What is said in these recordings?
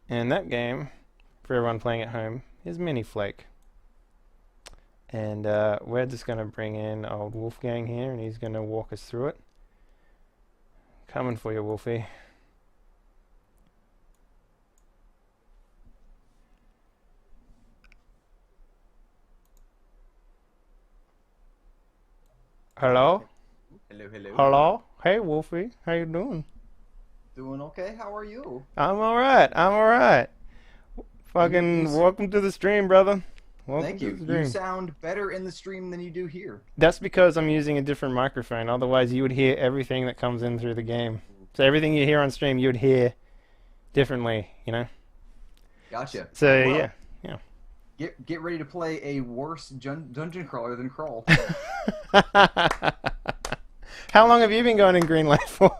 And that game, for everyone playing at home, is MiniFlake. And we're just going to bring in old Wolfgang here, and he's going to walk us through it. Coming for you, Wolfie. Hello? Hello, hello. Hello? Hey, Wolfie. How you doing? Doing okay? How are you? I'm alright. I'm alright. You Fucking welcome to the stream, brother. Welcome thank to the you. You stream. sound better in the stream than you do here. That's because I'm using a different microphone. Otherwise, you would hear everything that comes in through the game. So everything you hear on stream, you would hear differently, you know? Gotcha. So, yeah. Well, Yeah. get ready to play a worse dungeon crawler than Crawl. How long have you been going in green light for?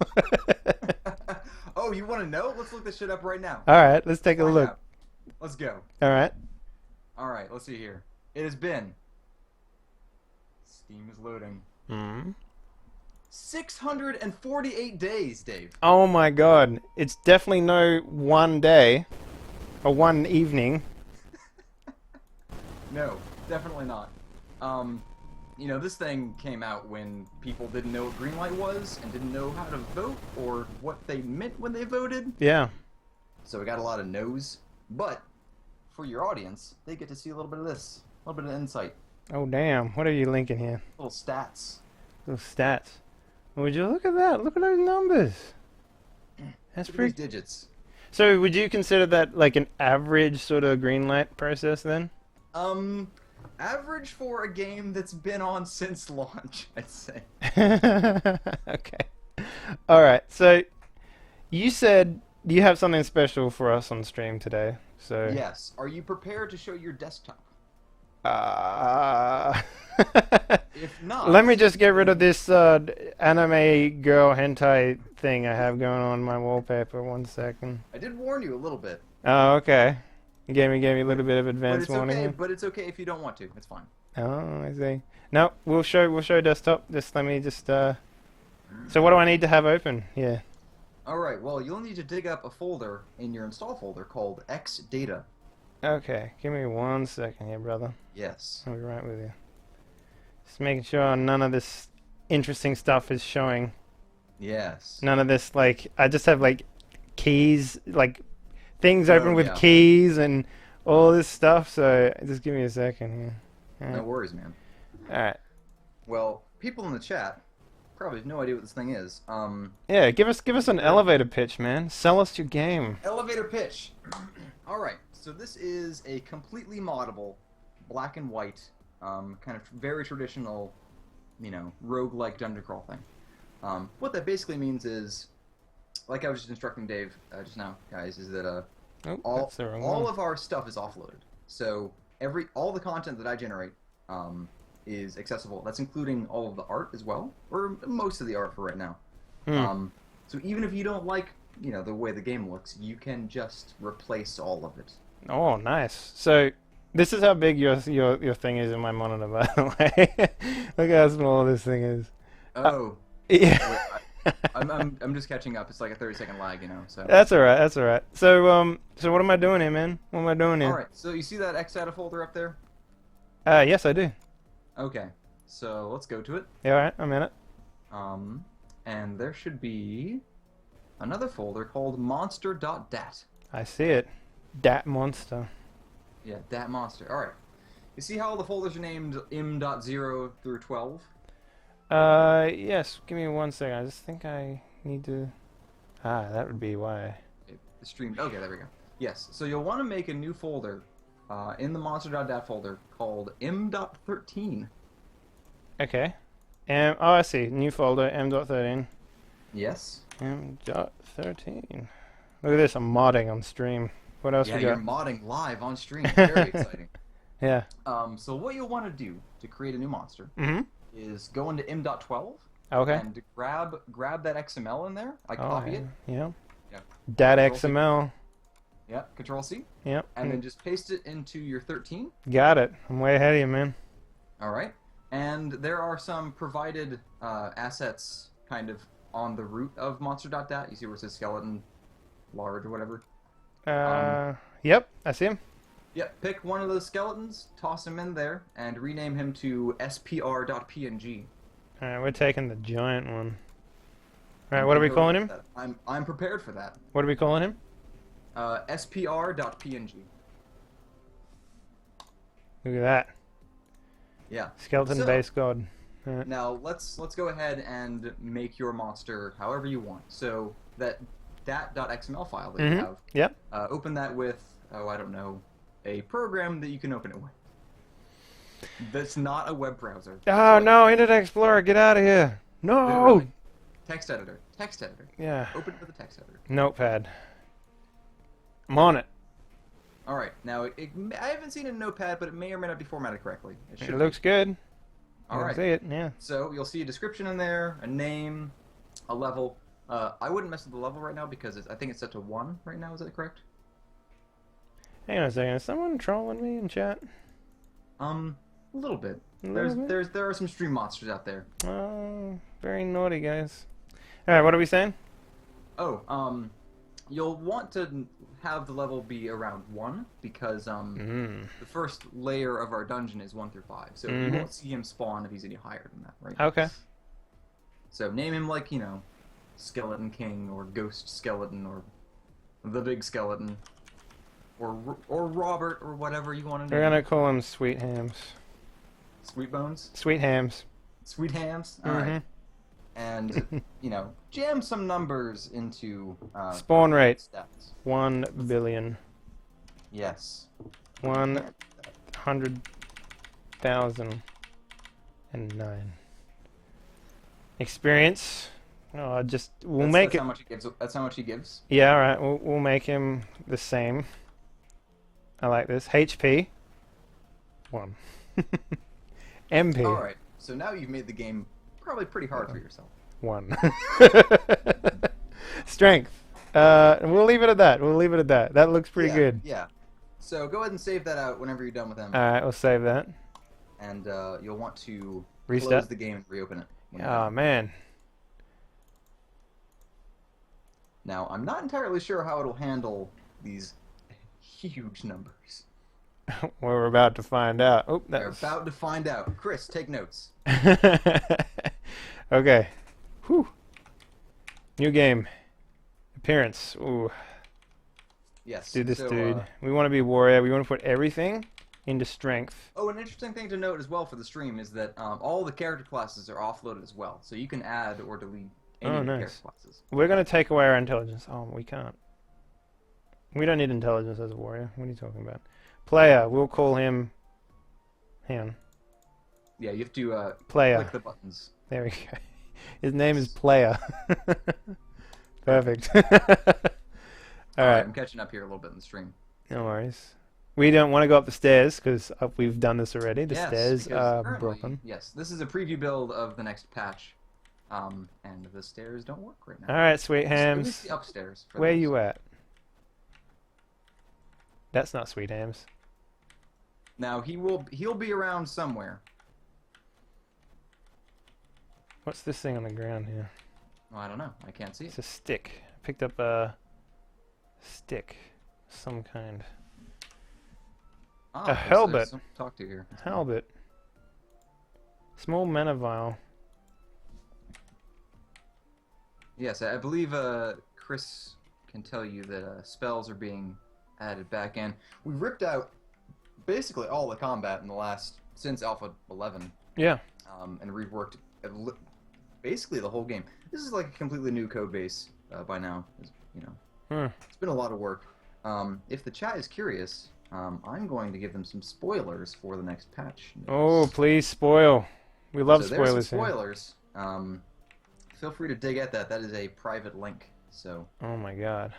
Oh, you want to know? Let's look this shit up right now. Alright, let's take a Find look. out. Let's go. Alright. All right, let's see here. It has been. Steam is loading. 648 days, Dave. Oh my god. It's definitely no one day or one evening. No, definitely not. This thing came out when people didn't know what green light was and didn't know how to vote or what they meant when they voted. Yeah. So we got a lot of no's. But for your audience, they get to see a little bit of this, a little bit of insight, Oh damn. What are you linking here? little stats. Those stats. Would you look at that? Look at those numbers. That's Look at these pretty. digits. So would you consider that like an average sort of green light process then? Average for a game that's been on since launch, I'd say. Okay. All right. So you said you have something special for us on stream today. So Yes. Are you prepared to show your desktop? uh If not, let me just get rid of this anime girl hentai thing I have going on my wallpaper. 1 second. I did warn you a little bit. Oh, okay. You gave me a little bit of But advance it's warning okay. here. But it's okay if you don't want to. It's fine. Oh, I see. No, we'll show desktop. Just let me just So what do I need to have open? Yeah. All right. Well, you'll need to dig up a folder in your install folder called xdata. Okay. Give me 1 second here, brother. Yes. I'll be right with you. Just making sure none of this interesting stuff is showing. Yes. None of this like I just have like keys, like things open Oh, with yeah. keys and all this stuff. So just give me a second here. No worries, man. All right. Well, people in the chat probably have no idea what this thing is. Yeah. Give us an elevator pitch, man. Sell us your game. Elevator pitch. All right. So this is a completely moddable, black and white, kind of very traditional, roguelike dungeon crawl thing. What that basically means is, like I was just instructing Dave just now, guys, is that Oh, all that's the wrong all one. of our stuff is offloaded. So all the content that I generate is accessible. That's including all of the art as well, or most of the art for right now. So even if you don't like the way the game looks, you can just replace all of it. Oh, nice. So this is how big your thing is in my monitor, by the way. Look how small this thing is. Oh, Yeah. wait, I'm just catching up. It's like a 30-second lag, So That's alright. That's alright. So what am I doing here, man? What am I doing all here? right. So you see that xdata folder up there? Yes, I do. Okay. So let's go to it. Yeah, alright. I'm in it. And there should be another folder called monster.dat. I see it. Dat monster. Yeah, dat monster. All right. You see how all the folders are named m.0 through 12? Yes. Give me 1 second. I just think I need to. That would be why. The stream. Okay, there we go. Yes. So you'll want to make a new folder in the monster.dat folder called m.13. Okay. Oh, I see. New folder. M.13. Yes. M.13. Look at this. I'm modding on stream. What else Yeah, we you're got? modding live on stream. Very exciting. Yeah. So what you'll want to do to create a new monster Mm-hmm. is go into m.12 Okay. and grab that XML in there. I copy it. Yeah. Yeah. Dat Control C. XML. Yeah. Control C. Yep. And then just paste it into your 13. Got it. I'm way ahead of you, man. All right. And there are some provided assets kind of on the root of monster.dat. You see where it says skeleton, large, or whatever. Yep, I see him. Yep, pick one of those skeletons, toss him in there, and rename him to spr.png. Alright, we're taking the giant one. Alright, what are we calling him? I'm prepared for that. What are we calling him? spr.png. Look at that. Yeah. Skeleton-based god. Alright. Now let's go ahead and make your monster however you want. So that .xml file that you have. Yep. Open that with I don't know, a program that you can open it with. That's not a web browser. Oh no, Internet Explorer, get out of here! No. Literally. Text editor. Text editor. Yeah. Open it with a text editor. Notepad. I'm on it. All right. Now I haven't seen a notepad, but it may or may not be formatted correctly. It looks good. All right. See it, yeah. So you'll see a description in there, a name, a level. I wouldn't mess with the level right now because I think it's set to 1 right now. Is that correct? Hang on a second. Is someone trolling me in chat? A little bit. A little bit? There are some stream monsters out there. Oh, very naughty, guys. All right, what are we saying? Oh, you'll want to have the level be around 1 because the first layer of our dungeon is 1 through 5, so you won't see him spawn if he's any higher than that, right? Okay. So name him like, you know, Skeleton King or Ghost Skeleton or the Big Skeleton or Robert or whatever you want to name. We're gonna call him Sweet Hams. Sweet Bones? Sweet Hams. Sweet Hams? Alright. And, you know, jam some numbers into spawn rate. Stats. 1 billion. Yes. 100,009. Experience. Oh, we'll make that's it. How much he gives. That's how much he gives. Yeah, all right. We'll make him the same. I like this. HP. 1. MP. All right. So now you've made the game probably pretty hard for yourself. 1. Strength. We'll leave it at that. We'll leave it at that. That looks pretty good. Yeah. So go ahead and save that out whenever you're done with them. All right, we'll save that. And you'll want to Restart. close the game and reopen it. Oh man. Now I'm not entirely sure how it'll handle these huge numbers. We're about to find out. Oh, We're about to find out. Chris, take notes. Okay. Whew. New game. Appearance. Ooh. Yes. Do this, dude. We want to be warrior. We want to put everything into strength. Oh, an interesting thing to note as well for the stream is that all the character classes are offloaded as well, so you can add or delete any of the character classes. We're going to take away our intelligence. Oh, we can't. We don't need intelligence as a warrior. What are you talking about? Player. We'll call him... Hang on. Yeah, you have to Player. click the buttons. There we go. His name is Player. Perfect. Alright. I'm catching up here a little bit in the stream. No worries. We don't want to go up the stairs because we've done this already. The stairs are broken. Yes, this is a preview build of the next patch, and the stairs don't work right now. All right, Sweet Hams. Let me see upstairs. Where are you at? That's not Sweet Hams. Now he'll be around somewhere. What's this thing on the ground here? Well, I don't know. I can't see it. It's a stick. I picked up a stick, some kind. A halberd. Talk to here. Halberd. Small mana vial. Yes, I believe Chris can tell you that spells are being added back in. We ripped out basically all the combat in the since Alpha 11. Yeah. And reworked basically the whole game. This is like a completely new code base by now. You know, It's been a lot of work. If the chat is curious, I'm going to give them some spoilers for the next patch. Oh, please spoil. We love spoilers. There's some spoilers. Feel free to dig at that. That is a private link. So. Oh my god.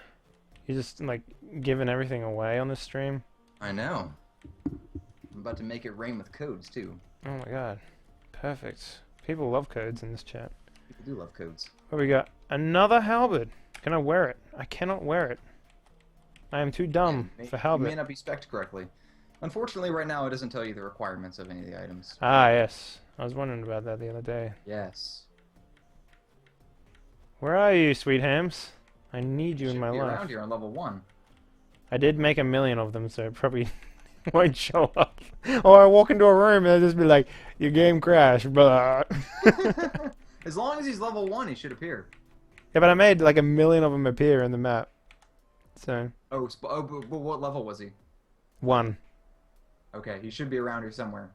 You're just like giving everything away on this stream. I know. I'm about to make it rain with codes too. Oh my god. Perfect. People love codes in this chat. People do love codes. What we got? Another halberd. Can I wear it? I cannot wear it. I am too dumb for halberd. You may not be spec'd correctly. Unfortunately, right now it doesn't tell you the requirements of any of the items. Ah, yes. I was wondering about that the other day. Yes. Where are you, Sweet Hams? I need you in my life. life. Around here on level 1. I did make 1,000,000 of them, so it probably won't show up. Or I walk into a room and it'll just be like, your game crashed, blah. As long as he's level 1, he should appear. Yeah, but I made like 1,000,000 of them appear in the map. So. But what level was he? 1. Okay, he should be around here somewhere.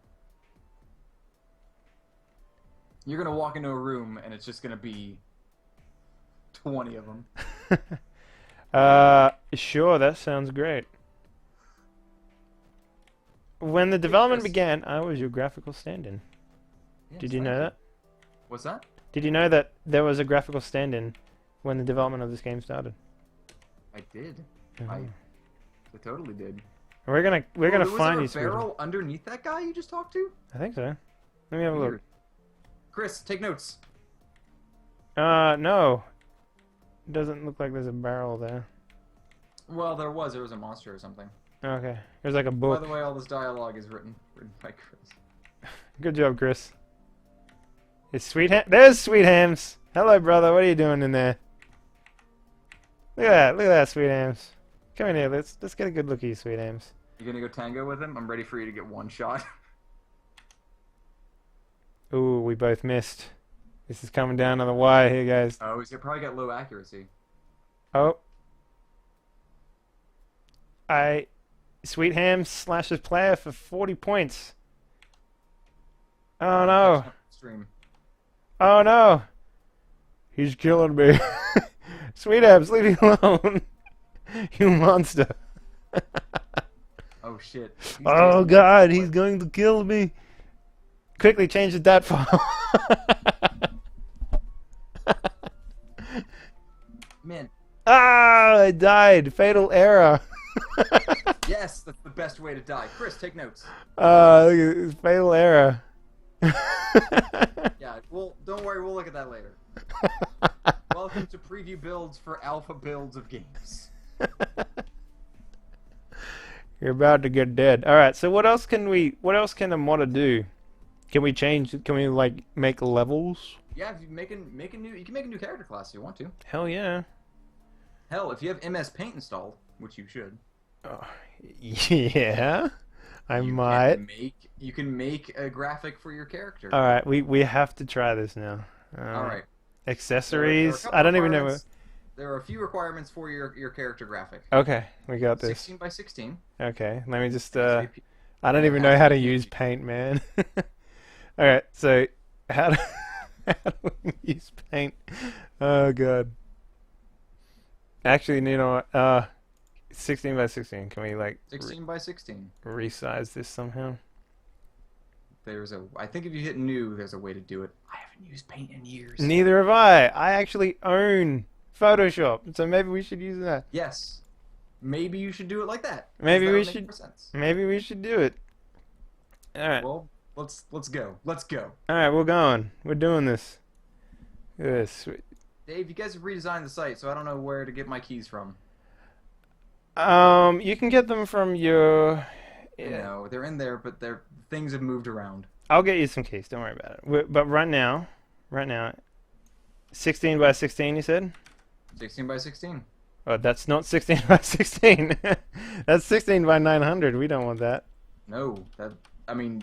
You're gonna walk into a room and it's just gonna be 20 of them. Sure, that sounds great. When the development began, I was your graphical stand-in. Yes, Did you know thank that? What's that? Did you know that there was a graphical stand-in when the development of this game started? I did. Mhm. I totally did. We're gonna find Was you. there a barrel underneath that guy you just talked to? I think so. Let me have a look. Weird. Chris, take notes. No. It doesn't look like there's a barrel there. Well, there was a monster or something. Okay. There's like a By book. the way, all this dialogue is written by Chris. Good job, Chris. Is There's Sweet Hams. Hello, brother. What are you doing in there? Look at that. Look at that, Sweet Hams. Come in here. Let's get a good look at you, Sweet Hams. You gonna go tango with him? I'm ready for you to get one shot. Ooh, we both missed. This is coming down to the wire here, guys. Oh, he's probably got low accuracy. Oh. Sweet Ham slashes player for 40 points. Oh no. Stream. Oh no. He's killing me. Sweet Hams, leave me alone. You monster. Oh shit. Oh god, he's going to kill me. Quickly change the DAT file. Man. Ah, I died. Fatal error. Yes, that's the best way to die. Chris, take notes. Look at this, fatal error. Yeah, well, don't worry, we'll look at that later. Welcome to preview builds for alpha builds of games. You're about to get dead. Alright, so what else can a modder do? Can we like make levels? Yeah, if you can make a new character class if you want to. Hell yeah. Hell, if you have MS Paint installed, which you should. Oh, yeah. You can make a graphic for your character. Alright, we have to try this now. Alright. Accessories. I don't even know. There are a few requirements for your character graphic. Okay, we got this. 16 by 16. Okay, let me just I don't even know how to use Paint, man. Alright, so how do we use Paint? Oh god. Actually, you know what? 16 by 16. Can we like 16 by 16. Resize this somehow? I think if you hit new, there's a way to do it. I haven't used Paint in years. Neither have I. I actually own Photoshop, so maybe we should use that. Yes. Maybe you should do it like that. Maybe we should. Maybe we should do it. All right. Well, let's go. Let's go. All right, we're going. We're doing this. Yes. Sweet. Dave, you guys have redesigned the site, so I don't know where to get my keys from. You can get them from your. You know, they're in there, but things have moved around. I'll get you some keys. Don't worry about it. But right now, 16 by 16. You said. 16 by 16. Oh, that's not 16 by 16. That's 16 by 900. We don't want that. No, I mean,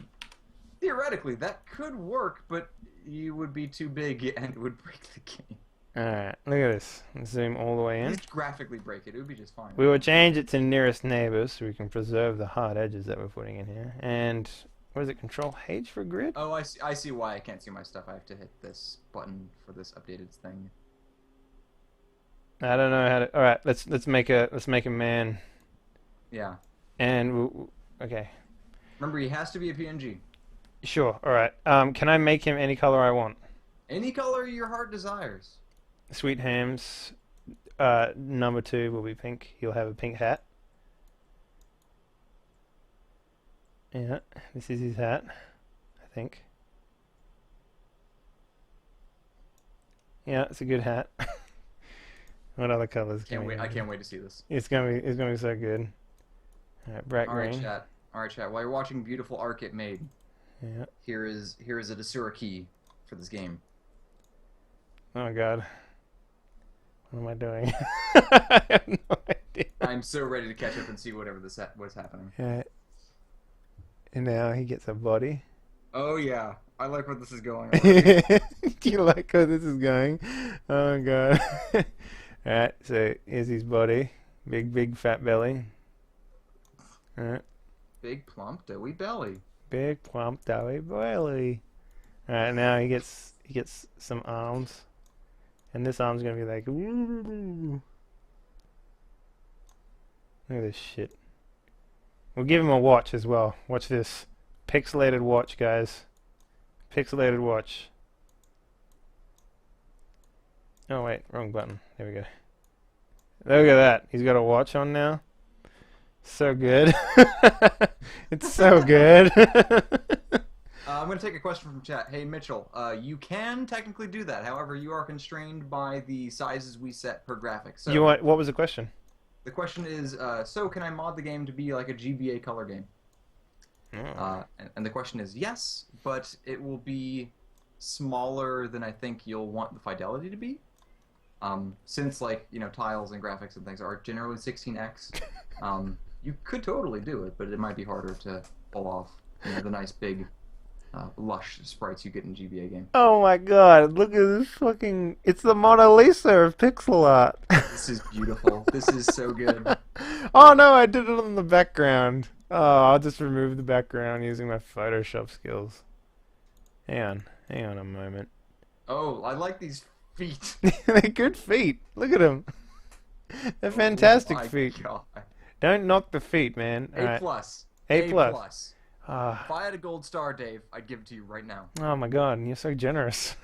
theoretically that could work, but you would be too big and it would break the game. Alright, look at this. Let's zoom all the way in. Just graphically break it. It would be just fine. We will change it to nearest neighbor so we can preserve the hard edges that we're putting in here. And what is it? Control H for grid? Oh, I see why I can't see my stuff. I have to hit this button for this updated thing. I don't know how to. All right, let's make a man. Yeah. And okay. Remember, he has to be a PNG. Sure. All right. Can I make him any color I want? Any color your heart desires. Sweet Hams, number 2 will be pink. He'll have a pink hat. Yeah, this is his hat, I think. Yeah, it's a good hat. What other colors? I can't wait to see this. It's gonna be so good. All right, bright green. All right, chat. While you're watching beautiful art get made, yeah. Here is a Desura key for this game. Oh god. What am I doing? I have no idea. I'm so ready to catch up and see whatever what's happening. Yeah. And now he gets a body. Oh yeah, I like where this is going already. Do you like how this is going? Oh god. Alright, so here's his body. Big fat belly. Alright. Big plump doughy belly. Big plump doughy belly. Alright, now he gets some arms. And this arm's gonna be like, ooh. Look at this shit. We'll give him a watch as well. Watch this. Pixelated watch, guys. Pixelated watch. Oh wait, wrong button. There we go. Look at that. He's got a watch on now. So good. It's so good. I'm going to take a question from chat. Hey, Mitchell, you can technically do that. However, you are constrained by the sizes we set per graphic. So What was the question? the question is, so can I mod the game to be like a GBA color game? Oh. And the question is yes, but it will be smaller than I think you'll want the fidelity to be. Since like, tiles and graphics and things are generally 16x, you could totally do it, but it might be harder to pull off the nice big lush sprites you get in GBA game. Oh my god, look at this fucking... It's the Mona Lisa of pixel art. This is beautiful. This is so good. Oh no, I did it on the background. Oh, I'll just remove the background using my Photoshop skills. Hang on a moment. Oh, I like these feet. They're good feet. Look at them. They're fantastic feet. God. Don't knock the feet, man. A plus. A plus. If I had a gold star, Dave, I'd give it to you right now. Oh my god, you're so generous.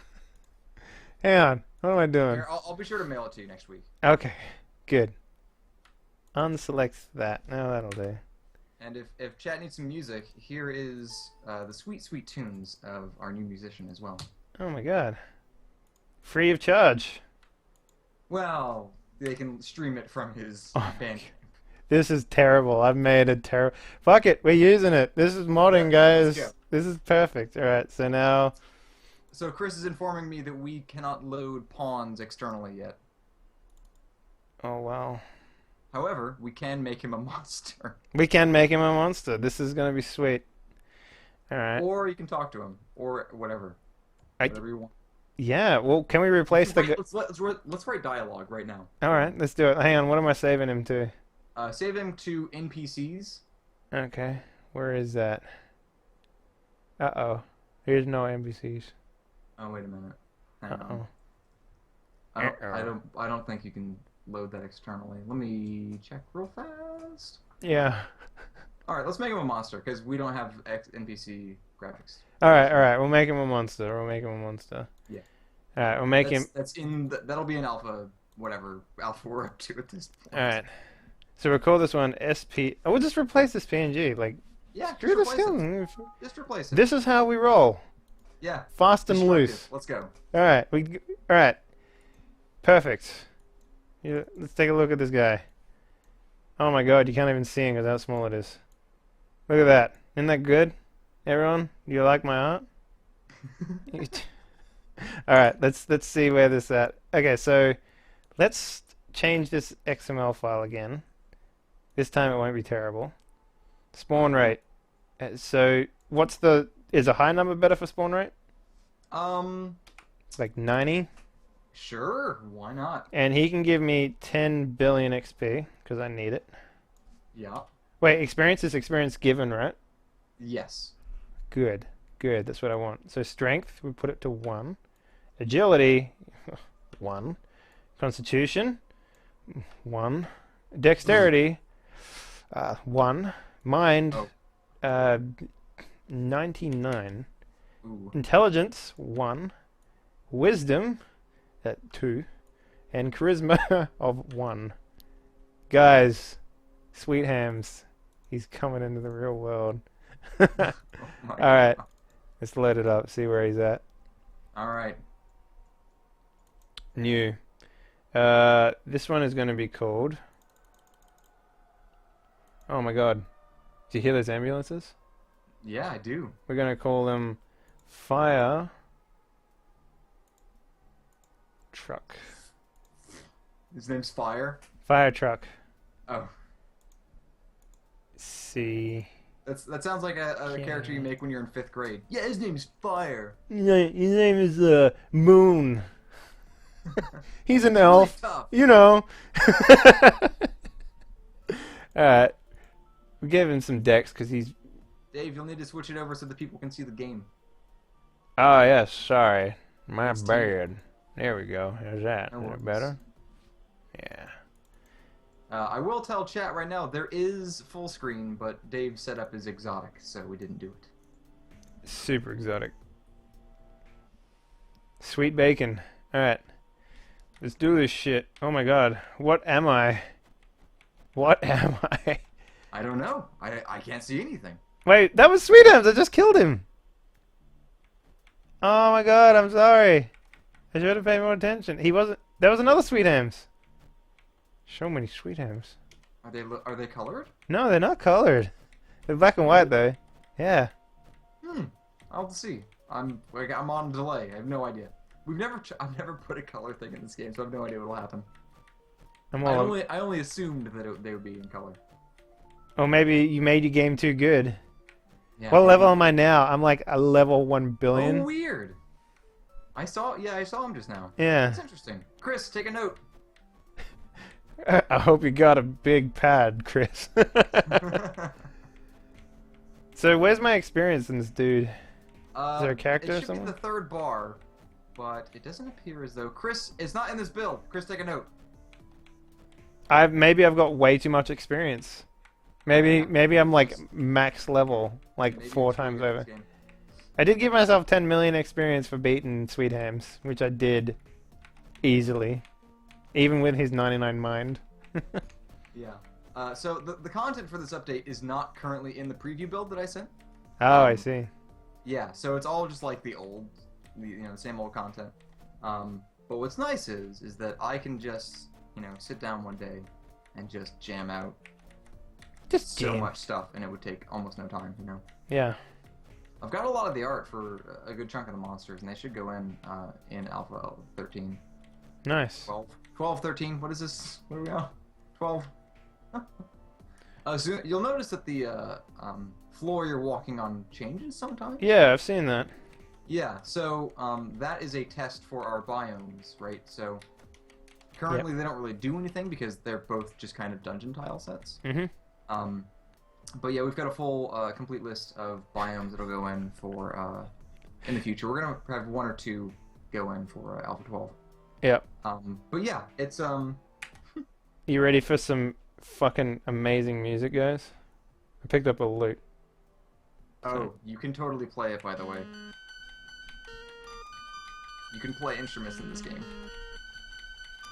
Hang on, what am I doing? Here, I'll be sure to mail it to you next week. Okay, good. Unselect that. No, that'll do. And if chat needs some music, here is the sweet tunes of our new musician as well. Oh my god. Free of charge. Well, they can stream it from his band. This is terrible. I've made a terrible... Fuck it, we're using it. This is modding, guys. This is perfect. Alright, so now... So Chris is informing me that we cannot load pawns externally yet. Oh, wow. However, we can make him a monster. We can make him a monster. This is going to be sweet. Alright. Or you can talk to him. Or whatever. Whatever you want. Yeah, well, can we replace the... Let's write dialogue right now. Alright, let's do it. Hang on, what am I saving him to? Save him to NPCs. Okay, where is that? Uh-oh. Here's no NPCs. Oh, wait a minute. Hang Uh-oh. on. I don't think you can load that externally. Let me check real fast. Yeah. Alright, let's make him a monster, because we don't have NPC graphics. Alright, we'll make him a monster. Yeah. Alright, we'll make him... That'll be an alpha, whatever alpha we're up to at this point. Alright. So we'll call this one SP... Oh, we'll just replace this PNG. Like, yeah, screw the skeleton. Just replace it. This is how we roll. Yeah. Fast and loose. Let's go. Alright, alright. Perfect. Yeah, let's take a look at this guy. Oh my god, you can't even see him because how small it is. Look at that. Isn't that good? Everyone, do you like my art? Alright, let's see where this at. Okay, so let's change this XML file again. This time it won't be terrible. Spawn rate. So is a high number better for spawn rate? It's like 90. Sure, why not? And he can give me 10 billion XP because I need it. Yeah. Wait, experience is experience given, right? Yes. Good. That's what I want. So strength, we put it to 1. Agility, 1. Constitution, 1. Dexterity, 1. Mind, 99. Ooh. Intelligence, 1. Wisdom, at 2. And charisma of 1. Guys, sweethams, he's coming into the real world. Alright, let's load it up, see where he's at. Alright. New. This one is going to be called... Oh my god. Do you hear those ambulances? Yeah, I do. We're going to call them Fire Truck. His name's Fire? Fire Truck. Oh, C. that sounds like a character you make when you're in 5th grade. Yeah, his name's Fire. Yeah, his name is Moon. He's an Really elf. tough. You know. Alright. We gave him some decks because he's... Dave, you'll need to switch it over so the people can see the game. Oh, yes, sorry. My It's bad. There we go. How's that? No Is worries. that better? Yeah. I will tell chat right now, there is full screen, but Dave's setup is exotic, so we didn't do it. Super exotic. Sweet bacon. Alright. Let's do this shit. Oh my god. What am I? What am I? I don't know. I can't see anything. Wait, that was Sweethams. I just killed him. Oh my god, I'm sorry. I should have paid more attention. He wasn't... There was another Sweethams. So many Sweethams. Are they colored? No, they're not colored. They're black and white though. Yeah. I'll see. I'm on delay. I have no idea. I've never put a color thing in this game, so I have no idea what will happen. I only assumed that they would be in color. Oh, maybe you made your game too good. Yeah, What maybe. level am I now? I'm like a level 1 billion. Oh, weird. I saw him just now. Yeah. That's interesting. Chris, take a note. I hope you got a big pad, Chris. So where's my experience in this dude? Is there a character or It should something? be the 3rd bar, but it doesn't appear as though Chris. It's not in this build. Chris, take a note. Maybe I've got way too much experience. Maybe I'm like max level, like Maybe 4 it's times weird in over. this game. I did give myself 10 million experience for beating Sweethams, which I did easily, even with his 99 mind. Yeah. So the content for this update is not currently in the preview build that I sent. Oh, I see. Yeah. So it's all just like the same old content. But what's nice is that I can just sit down one day and just jam out Just so jam. much stuff, and it would take almost no time. Yeah. I've got a lot of the art for a good chunk of the monsters, and they should go in Alpha 13. Nice. 12, 13, what is this? What are we on? 12. So you'll notice that the floor you're walking on changes sometimes. Yeah, I've seen that. Yeah, so that is a test for our biomes, right? So currently they don't really do anything because they're both just kind of dungeon tile sets. Mm-hmm. But yeah, we've got a full complete list of biomes that'll go in for in the future. We're gonna have 1 or 2 go in for Alpha 12. Yep. But yeah, it's You ready for some fucking amazing music, guys? I picked up a lute. Oh, you can totally play it, by the way. You can play instruments in this game.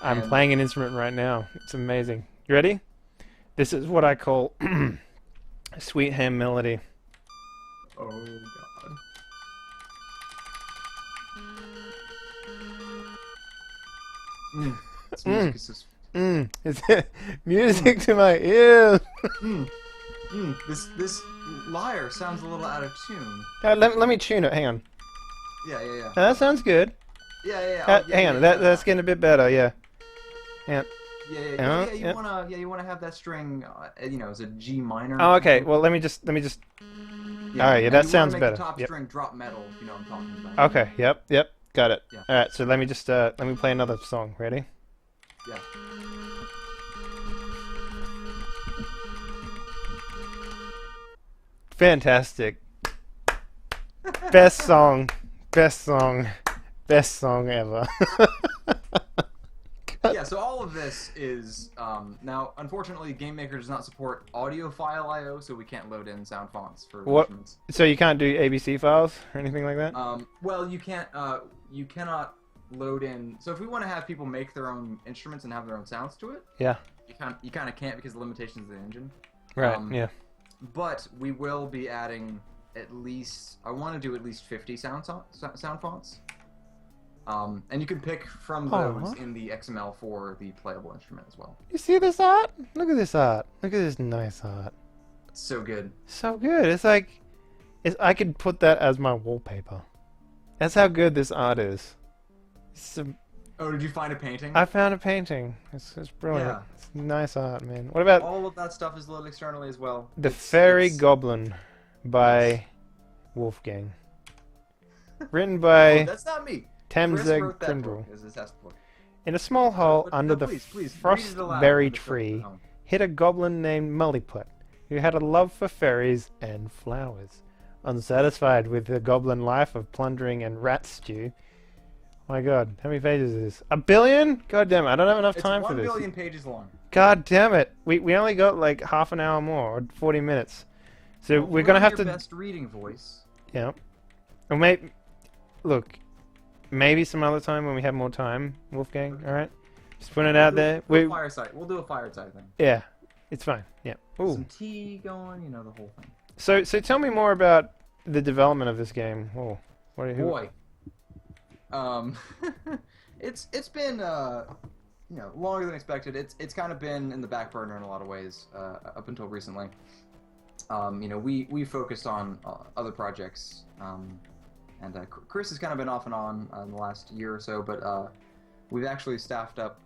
I'm And- playing an instrument right now. It's amazing. You ready? This is what I call sweet ham melody. Oh god. This music is just. It's music to my ears. This lyre sounds a little out of tune. Let me tune it. Hang on. Yeah. That sounds good. Yeah. Hang on. That's getting a bit better. Yeah. Hang on. Yeah. You wanna have that string, as a G minor. Oh, okay. Well, let me just. Yeah. All right. Yeah, And that you sounds wanna make better. The top Yep. string drop metal. If you know what I'm talking about. Okay. Yep. Got it. Yeah. All right. So let me just let me play another song. Ready? Yeah. Fantastic. Best song. Best song ever. Yeah, so all of this is now. Unfortunately, GameMaker does not support audio file I/O, so we can't load in sound fonts for What? instruments. So you can't do ABC files or anything like that? Well, you can't. You cannot load in. So if we want to have people make their own instruments and have their own sounds to it, Yeah. you kind of can't because of the limitations of the engine. Right. Yeah. But we will be adding at least. I want to do at least 50 sound fonts. And you can pick from those in the XML for the playable instrument as well. You see this art? Look at this art. Look at this nice art. It's so good. So good. It's like, I could put that as my wallpaper. That's how good this art is. Oh, did you find a painting? I found a painting. It's brilliant. Yeah. It's nice art, man. What about All of that stuff is loaded externally as well. The Fairy It's Goblin by yes. Wolfgang? Written Oh, by that's not me. Chris Tamzeg wrote that book Krindrel. as his test book. In a small hole But under no, the please, read it aloud frostberry for the folks at tree home. hid a goblin named Mulliput, who had a love for fairies and flowers. Unsatisfied with the goblin life of plundering and rat stew. My god, how many pages is this? 1 billion? God damn it, I don't have enough It's time for 1 this. billion pages long. God damn it. We only got like half an hour more, or 40 minutes. So Well, we're put gonna on have your to... best reading voice. Yeah. Or maybe... Look, maybe some other time when we have more time, Wolfgang, Okay. alright? Just put it out there. We'll do a fireside thing. Yeah, it's fine. Yeah. Ooh. Some tea going, you know, the whole thing. So tell me more about the development of this game. Oh, Boy. It's been you know, longer than expected. It's kind of been in the back burner in a lot of ways up until recently. You know, we focused on other projects, and Chris has kind of been off and on in the last year or so, but we've actually staffed up.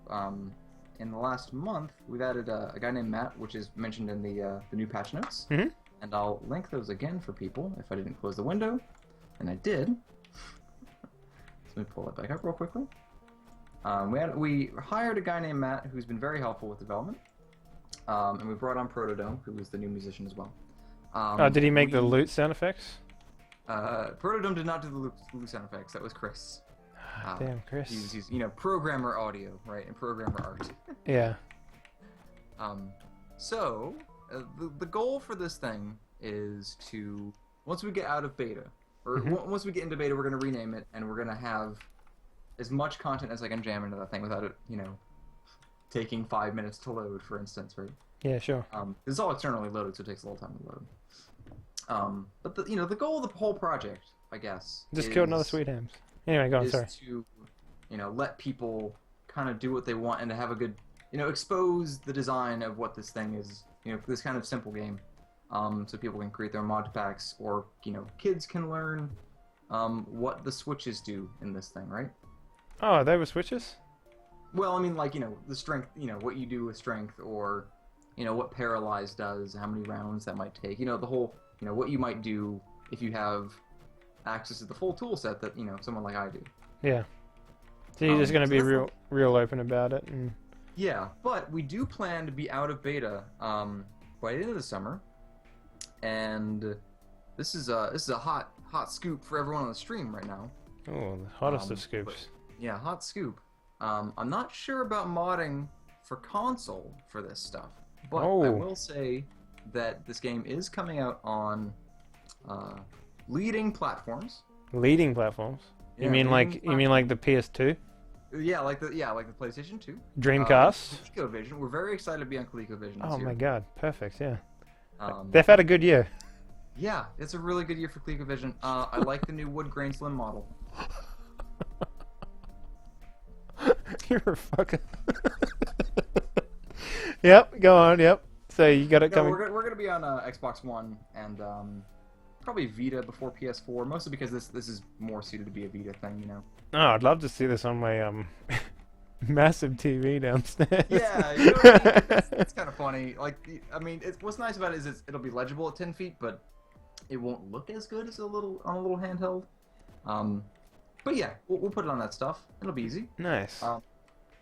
In the last month, we've added a guy named Matt, which is mentioned in the new patch notes, Mhm. and I'll link those again for people if I didn't close the window, and I did. Let me pull that back up real quickly. We hired a guy named Matt who's been very helpful with development, and we brought on Protodome, who was the new musician as well. Oh, did he make the loot sound effects? Protodome did not do the loop sound effects. That was Chris. Damn, Chris. He's you know, programmer audio, right, and programmer art. Yeah. So the goal for this thing is to, once we get out of beta, or once we get into beta, we're gonna rename it, and we're gonna have as much content as I can jam into that thing without it, you know, taking 5 minutes to load, for instance, right? Yeah, sure. It's all externally loaded, so it takes a little time to load. But the, you know, the goal of the whole project, I guess, Just killed another sweethams. Anyway, go on, is sorry. to, you know, let people kind of do what they want and to have a good, you know, expose the design of what this thing is, you know, this kind of simple game, so people can create their mod packs, or, you know, kids can learn what the switches do in this thing, right? Oh, they were switches? Well, I mean, like, you know, the strength, you know, what you do with strength, or, you know, what paralyze does, how many rounds that might take, you know, the whole, you know, what you might do if you have access to the full tool set that, you know, someone like I do. Yeah. So you're just going to so be that's real open about it? And... Yeah, but we do plan to be out of beta by the end of the summer, and this is a hot scoop for everyone on the stream right now. Oh, the hottest of scoops. Yeah, hot scoop. I'm not sure about modding for console for this stuff, but I will say that this game is coming out on leading platforms. Leading platforms? Yeah, You mean leading like the PS2? Yeah, like the PlayStation 2. Dreamcast? ColecoVision. We're very excited to be on ColecoVision this Oh year. my god, perfect, yeah. Um, They've had a good year. Yeah, it's a really good year for ColecoVision. I like the new wood grain slim model. You're a fucker. Yep, go on, yep. So you got it No, coming. we're gonna be on Xbox One and probably Vita before PS4, mostly because this is more suited to be a Vita thing, you know. Oh, I'd love to see this on my massive TV downstairs. Yeah, you know what I mean? It's kind of funny. Like, I mean, what's nice about it is it'll be legible at 10 feet, but it won't look as good as on a little handheld. But yeah, we'll put it on that stuff. It'll be easy. Nice.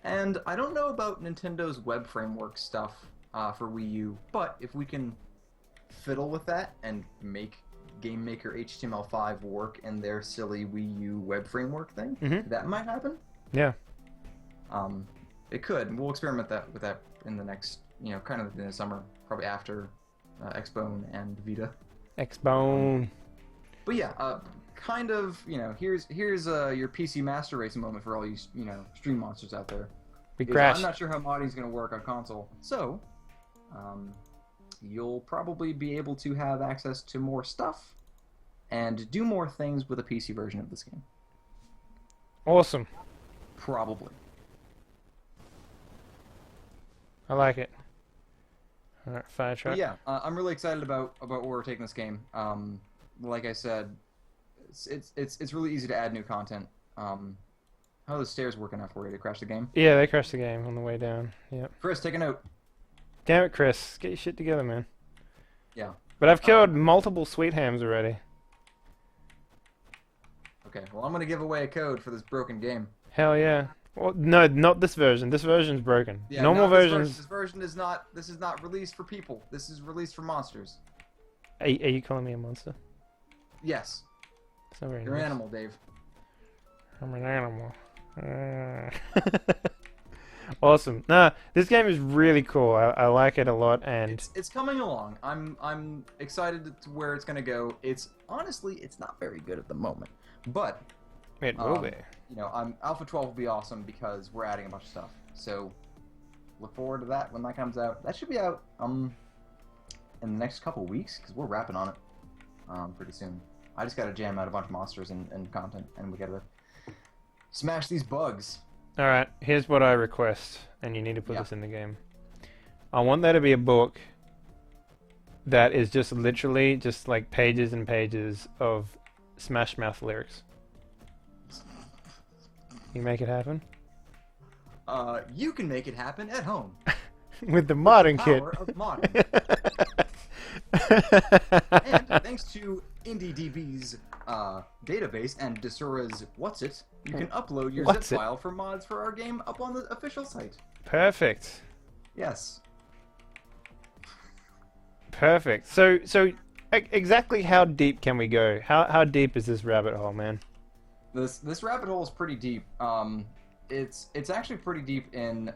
And I don't know about Nintendo's web framework stuff for Wii U, but if we can fiddle with that and make Game Maker HTML5 work in their silly Wii U web framework thing, that might happen. Yeah. It could, and we'll experiment with that in the next, you know, kind of in the summer, probably after Xbone and Vita. Xbone. But yeah, kind of, you know, here's your PC Master Race moment for all you, you know, stream monsters out there. We Because crashed. I'm not sure how modding's going to work on console, so you'll probably be able to have access to more stuff and do more things with a PC version of this game. Awesome. Probably. I like it. Alright, fire truck. But yeah, I'm really excited about where we're taking this game. Like I said, it's really easy to add new content. How are the stairs working out for you? To crash the game? Yeah, they crashed the game on the way down. Yep. Chris, take a note. Damn it, Chris. Get your shit together, man. Yeah. But I've killed multiple sweet hams already. Okay, well, I'm gonna give away a code for this broken game. Hell yeah. Well, no, not this version. This version's broken. Yeah, Normal no, versions. This version is not. This is not released for people. This is released for monsters. Are you calling me a monster? Yes. It's not very You're an nice. animal, Dave. I'm an animal. Awesome. Nah, this game is really cool. I like it a lot, and It's coming along. I'm excited to where it's gonna go. It's honestly, it's not very good at the moment, but it will be. you know, Alpha 12 will be awesome because we're adding a bunch of stuff. So look forward to that when that comes out. That should be out in the next couple weeks because we're wrapping on it pretty soon. I just gotta jam out a bunch of monsters and content, and we gotta smash these bugs. Alright, here's what I request, and you need to put Yeah. this in the game. I want there to be a book that is just literally just like pages and pages of Smash Mouth lyrics. You make it happen? You can make it happen at home. With the modding kit. Power of modding. And thanks to IndieDB's database and Desura's What's It, you can upload your What's zip it? file for mods for our game up on the official site. Perfect. Yes. Perfect. So exactly how deep can we go? How deep is this rabbit hole, man? This rabbit hole is pretty deep. It's actually pretty deep in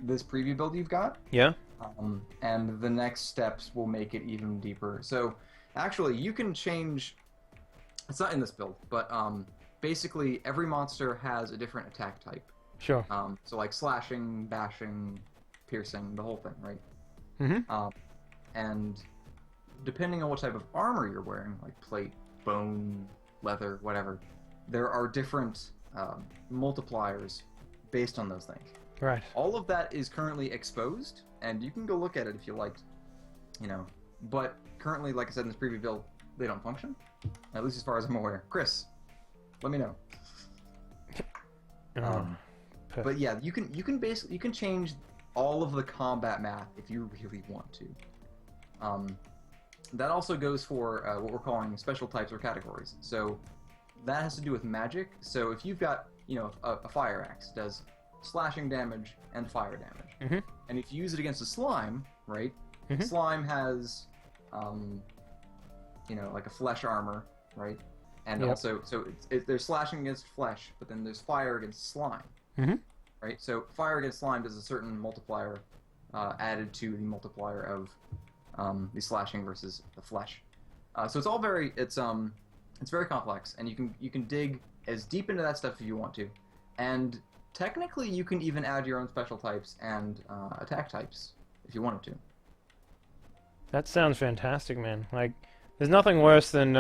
this preview build you've got. Yeah? And the next steps will make it even deeper. So, actually, you can change. It's not in this build, but basically every monster has a different attack type. Sure. So like slashing, bashing, piercing, the whole thing, right? Mm-hmm. And depending on what type of armor you're wearing, like plate, bone, leather, whatever, there are different multipliers based on those things. Right. All of that is currently exposed, and you can go look at it if you liked, you know. But currently, like I said in this preview build, they don't function, at least as far as I'm aware. Chris, let me know. But yeah, you can basically change all of the combat math if you really want to. That also goes for what we're calling special types or categories. So that has to do with magic. So if you've got, you know, a fire axe, it does slashing damage and fire damage. Mm-hmm. And if you use it against a slime, right? Mhm. Slime has, you know, like a flesh armor, right? And Yep. also, so there's slashing against flesh, but then there's fire against slime, Mm-hmm. right? So fire against slime does a certain multiplier added to the multiplier of the slashing versus the flesh. So it's all very, it's very complex, and you can dig as deep into that stuff if you want to, and technically you can even add your own special types and attack types if you wanted to. That sounds fantastic, man. Like, there's nothing worse than,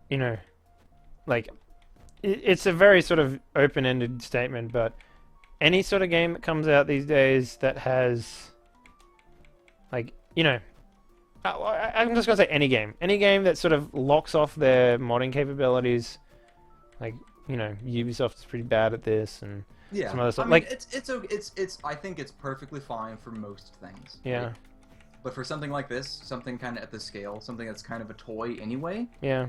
you know, like, it's a very sort of open-ended statement, but any sort of game that comes out these days that has, like, you know, I'm just gonna say any game that sort of locks off their modding capabilities, like, you know, Ubisoft is pretty bad at this, and Yeah, some other stuff. I mean, Like, it's I think it's perfectly fine for most things. yeah, right? But for something like this, something kind of at this scale, something that's kind of a toy anyway, yeah,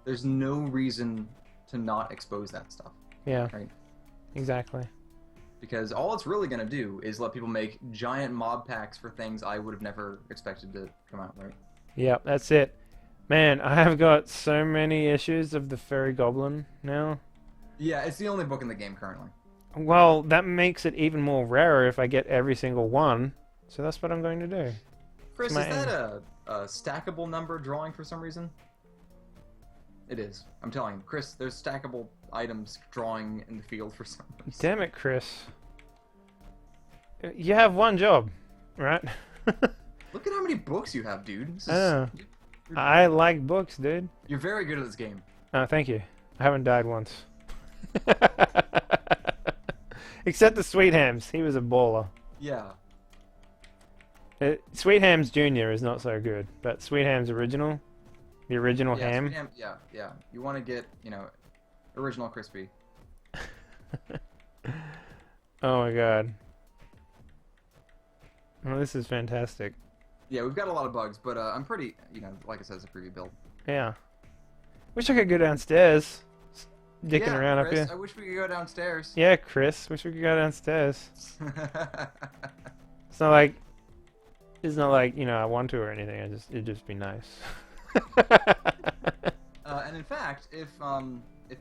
there's no reason to not expose that stuff, yeah, right? exactly. Because all it's really going to do is let people make giant mob packs for things I would have never expected to come out, right? Yep, that's it. Man, I have got so many issues of the Fairy Goblin now. Yeah, it's the only book in the game currently. Well, that makes it even more rarer if I get every single one. So that's what I'm going to do. Chris, is my that a stackable number drawing for some reason? It is. I'm telling you. Chris, there's stackable items drawing in the field for some reason. Damn it, Chris. You have one job, right? Look at how many books you have, dude. This is, I know. I like books, dude. You're very good at this game. Oh, thank you. I haven't died once. Except the Sweet Hams. He was a baller. Yeah. Sweet Hams Jr. is not so good, but Sweet Hams Original, the original Yeah, ham. sweet ham. Yeah, yeah. You want to get, you know, original crispy. Oh my god. Oh, this is fantastic. Yeah, we've got a lot of bugs, but I'm pretty, like I said, it's a preview build. Yeah. Wish I could go downstairs. Dicking Yeah, around Chris, up here. I wish we could go downstairs. Yeah, Chris. Wish we could go downstairs. It's not like I want to or anything. It'd just be nice. And in fact, if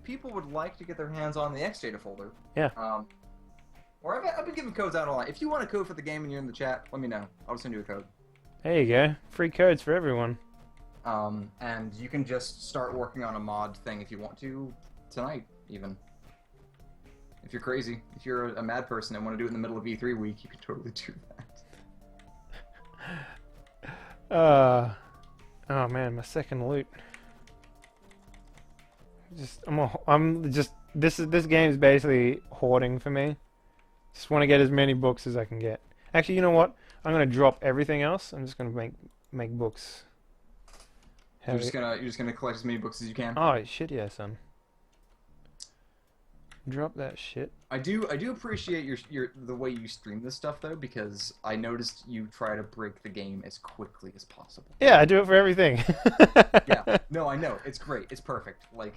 people would like to get their hands on the X data folder, Yeah. Or I've been giving codes out online. If you want a code for the game and you're in the chat, let me know. I'll just send you a code. There you go. Free codes for everyone. And you can just start working on a mod thing if you want to tonight, even. If you're crazy, if you're a mad person and want to do it in the middle of E3 week, you can totally do that. Oh man, my second loot. This game is basically hoarding for me. Just want to get as many books as I can get. Actually, you know what? I'm gonna drop everything else. I'm just gonna make books. You're just gonna collect as many books as you can. Oh shit, yeah, son. Drop that shit. I do appreciate the way you stream this stuff though, because I noticed you try to break the game as quickly as possible. Yeah, I do it for everything. Yeah, no, I know. It's great. It's perfect. Like,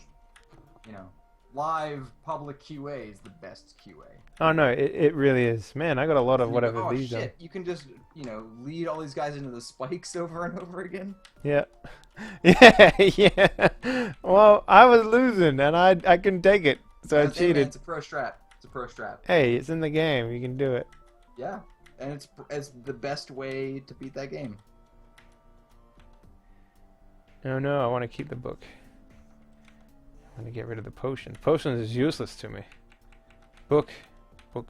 live public QA is the best QA. Oh no, it really is. Man, I got a lot of whatever oh, these shit. are. You can just, lead all these guys into the spikes over and over again. Yeah. Yeah, yeah. Well, I was losing and I couldn't take it. So I Hey, cheated. man, it's a pro strat. It's a pro strat. Hey, it's in the game. You can do it. Yeah, and it's the best way to beat that game. Oh no, I want to keep the book. I want to get rid of the potion. Potion is useless to me. Book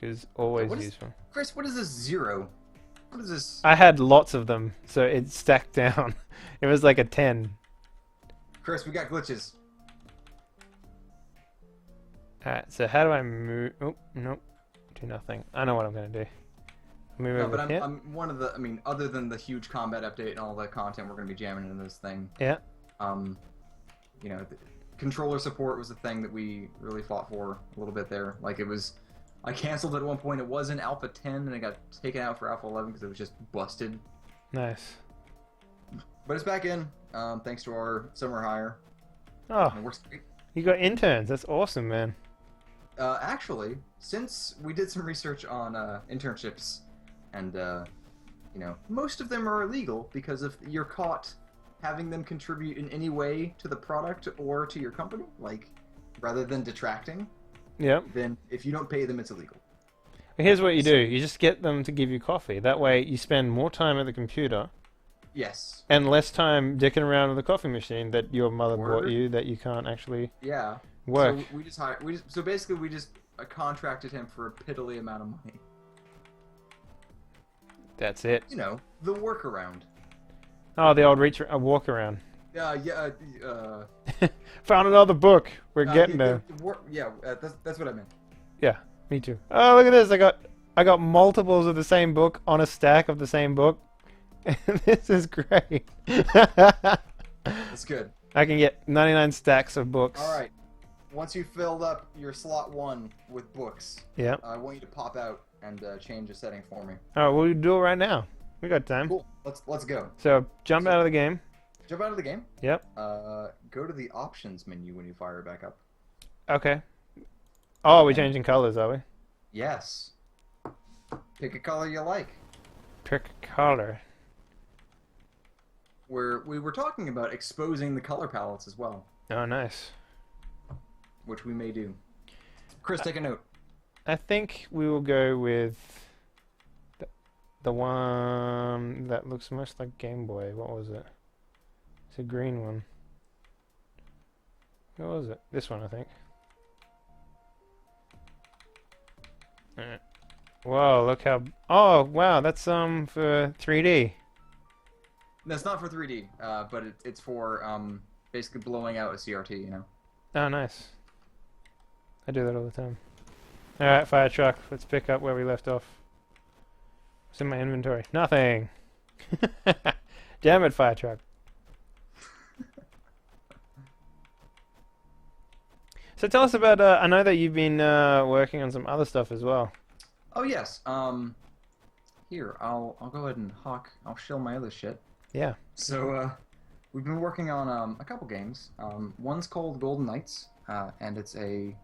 is always useful. Chris, what is this 0? What is this? I had lots of them, so it stacked down. It was like a 10. Chris, we got glitches. Alright, so how do I move? Oh, nope. Do nothing. I know what I'm going to do. Move No, over but here. I'm one of the, other than the huge combat update and all the content we're going to be jamming into this thing. Yeah. The controller support was the thing that we really fought for a little bit there. Like, I canceled it at one point. It was in Alpha 10 and it got taken out for Alpha 11 because it was just busted. Nice. But it's back in, thanks to our summer hire. Oh, And it works great. you got interns. That's awesome, man. Actually, since we did some research on internships, and most of them are illegal because if you're caught having them contribute in any way to the product or to your company, like rather than detracting, Yep. then if you don't pay them, it's illegal. Here's what you do. You just get them to give you coffee. That way you spend more time at the computer Yes. and less time dicking around with the coffee machine that your mother bought Word. you that you can't actually Yeah. work. So so basically we just contracted him for a piddly amount of money. That's it. The workaround. Oh, the old walk around. Yeah. Found another book. We're getting there. That's what I meant. Yeah, me too. Oh, look at this. I got multiples of the same book on a stack of the same book. This is great. That's good. I can get 99 stacks of books. All right. Once you filled up your slot 1 with books, Yeah. I want you to pop out and change a setting for me. All right, we'll do it right now. We got time. Cool. Let's go. So jump out of the game. Jump out of the game. Yep. Go to the options menu when you fire it back up. Okay. Oh, we're changing colors, are we? Yes. Pick a color you like. Pick color. We were talking about exposing the color palettes as well, Oh, nice. which we may do. Chris, take a note. I think we will go with the one that looks most like Game Boy. What was it? It's a green one. What was it? This one, I think. Whoa, look how... Oh, wow, that's for 3D. That's not for 3D, but it's for basically blowing out a CRT. Oh, nice. I do that all the time. Alright, fire truck. Let's pick up where we left off. What's in my inventory? Nothing! Damn it, fire truck. So tell us about. I know that you've been working on some other stuff as well. Oh yes. Here I'll go ahead and I'll shill my other shit. Yeah. So we've been working on a couple games. One's called Golden Knights, and it's a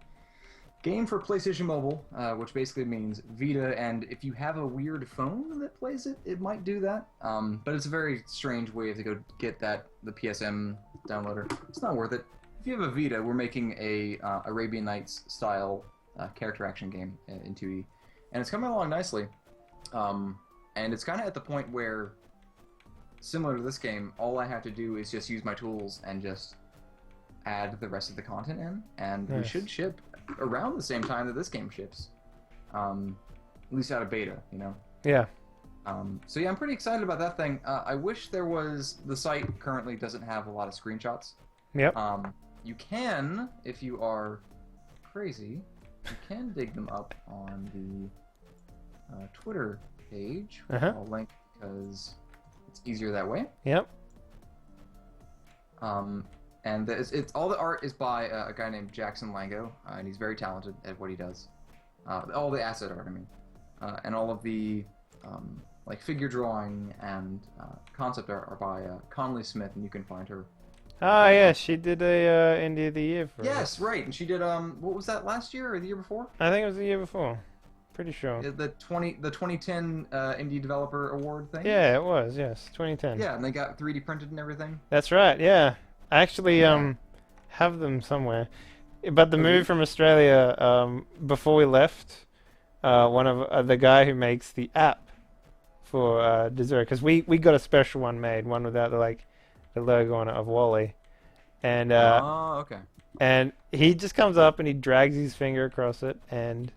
game for PlayStation Mobile, which basically means Vita, and if you have a weird phone that plays it, it might do that. But it's a very strange way to go get the PSM downloader. It's not worth it. If you have a Vita, we're making a Arabian Nights style character action game in 2D, and it's coming along nicely. And it's kind of at the point where, similar to this game, all I have to do is just use my tools and just add the rest of the content in, and we should ship around the same time that this game ships. At least out of beta, you know? Yeah. So yeah, I'm pretty excited about that thing. I wish there was... The site currently doesn't have a lot of screenshots. Yep. You can, if you are crazy, you can dig them up on the Twitter page, which I'll link because it's easier that way. Yep. And it's all the art is by a guy named Jackson Lango, and he's very talented at what he does. All the asset art, I mean, and all of the like figure drawing and concept art are by Conley Smith, and you can find her. Ah, yeah, she did a Indie of the Year for Yes, us. right, and she did what was that, last year or the year before? I think it was the year before. Pretty sure. The 2010 Indie Developer Award thing. Yeah, it was. Yes, 2010. Yeah, and they got 3D printed and everything. That's right. Yeah, I actually have them somewhere. But the move from Australia, before we left, one of the guy who makes the app for Dessert, because we got a special one made, one without the logo on it of Wally, and oh, okay. and he just comes up and he drags his finger across it, and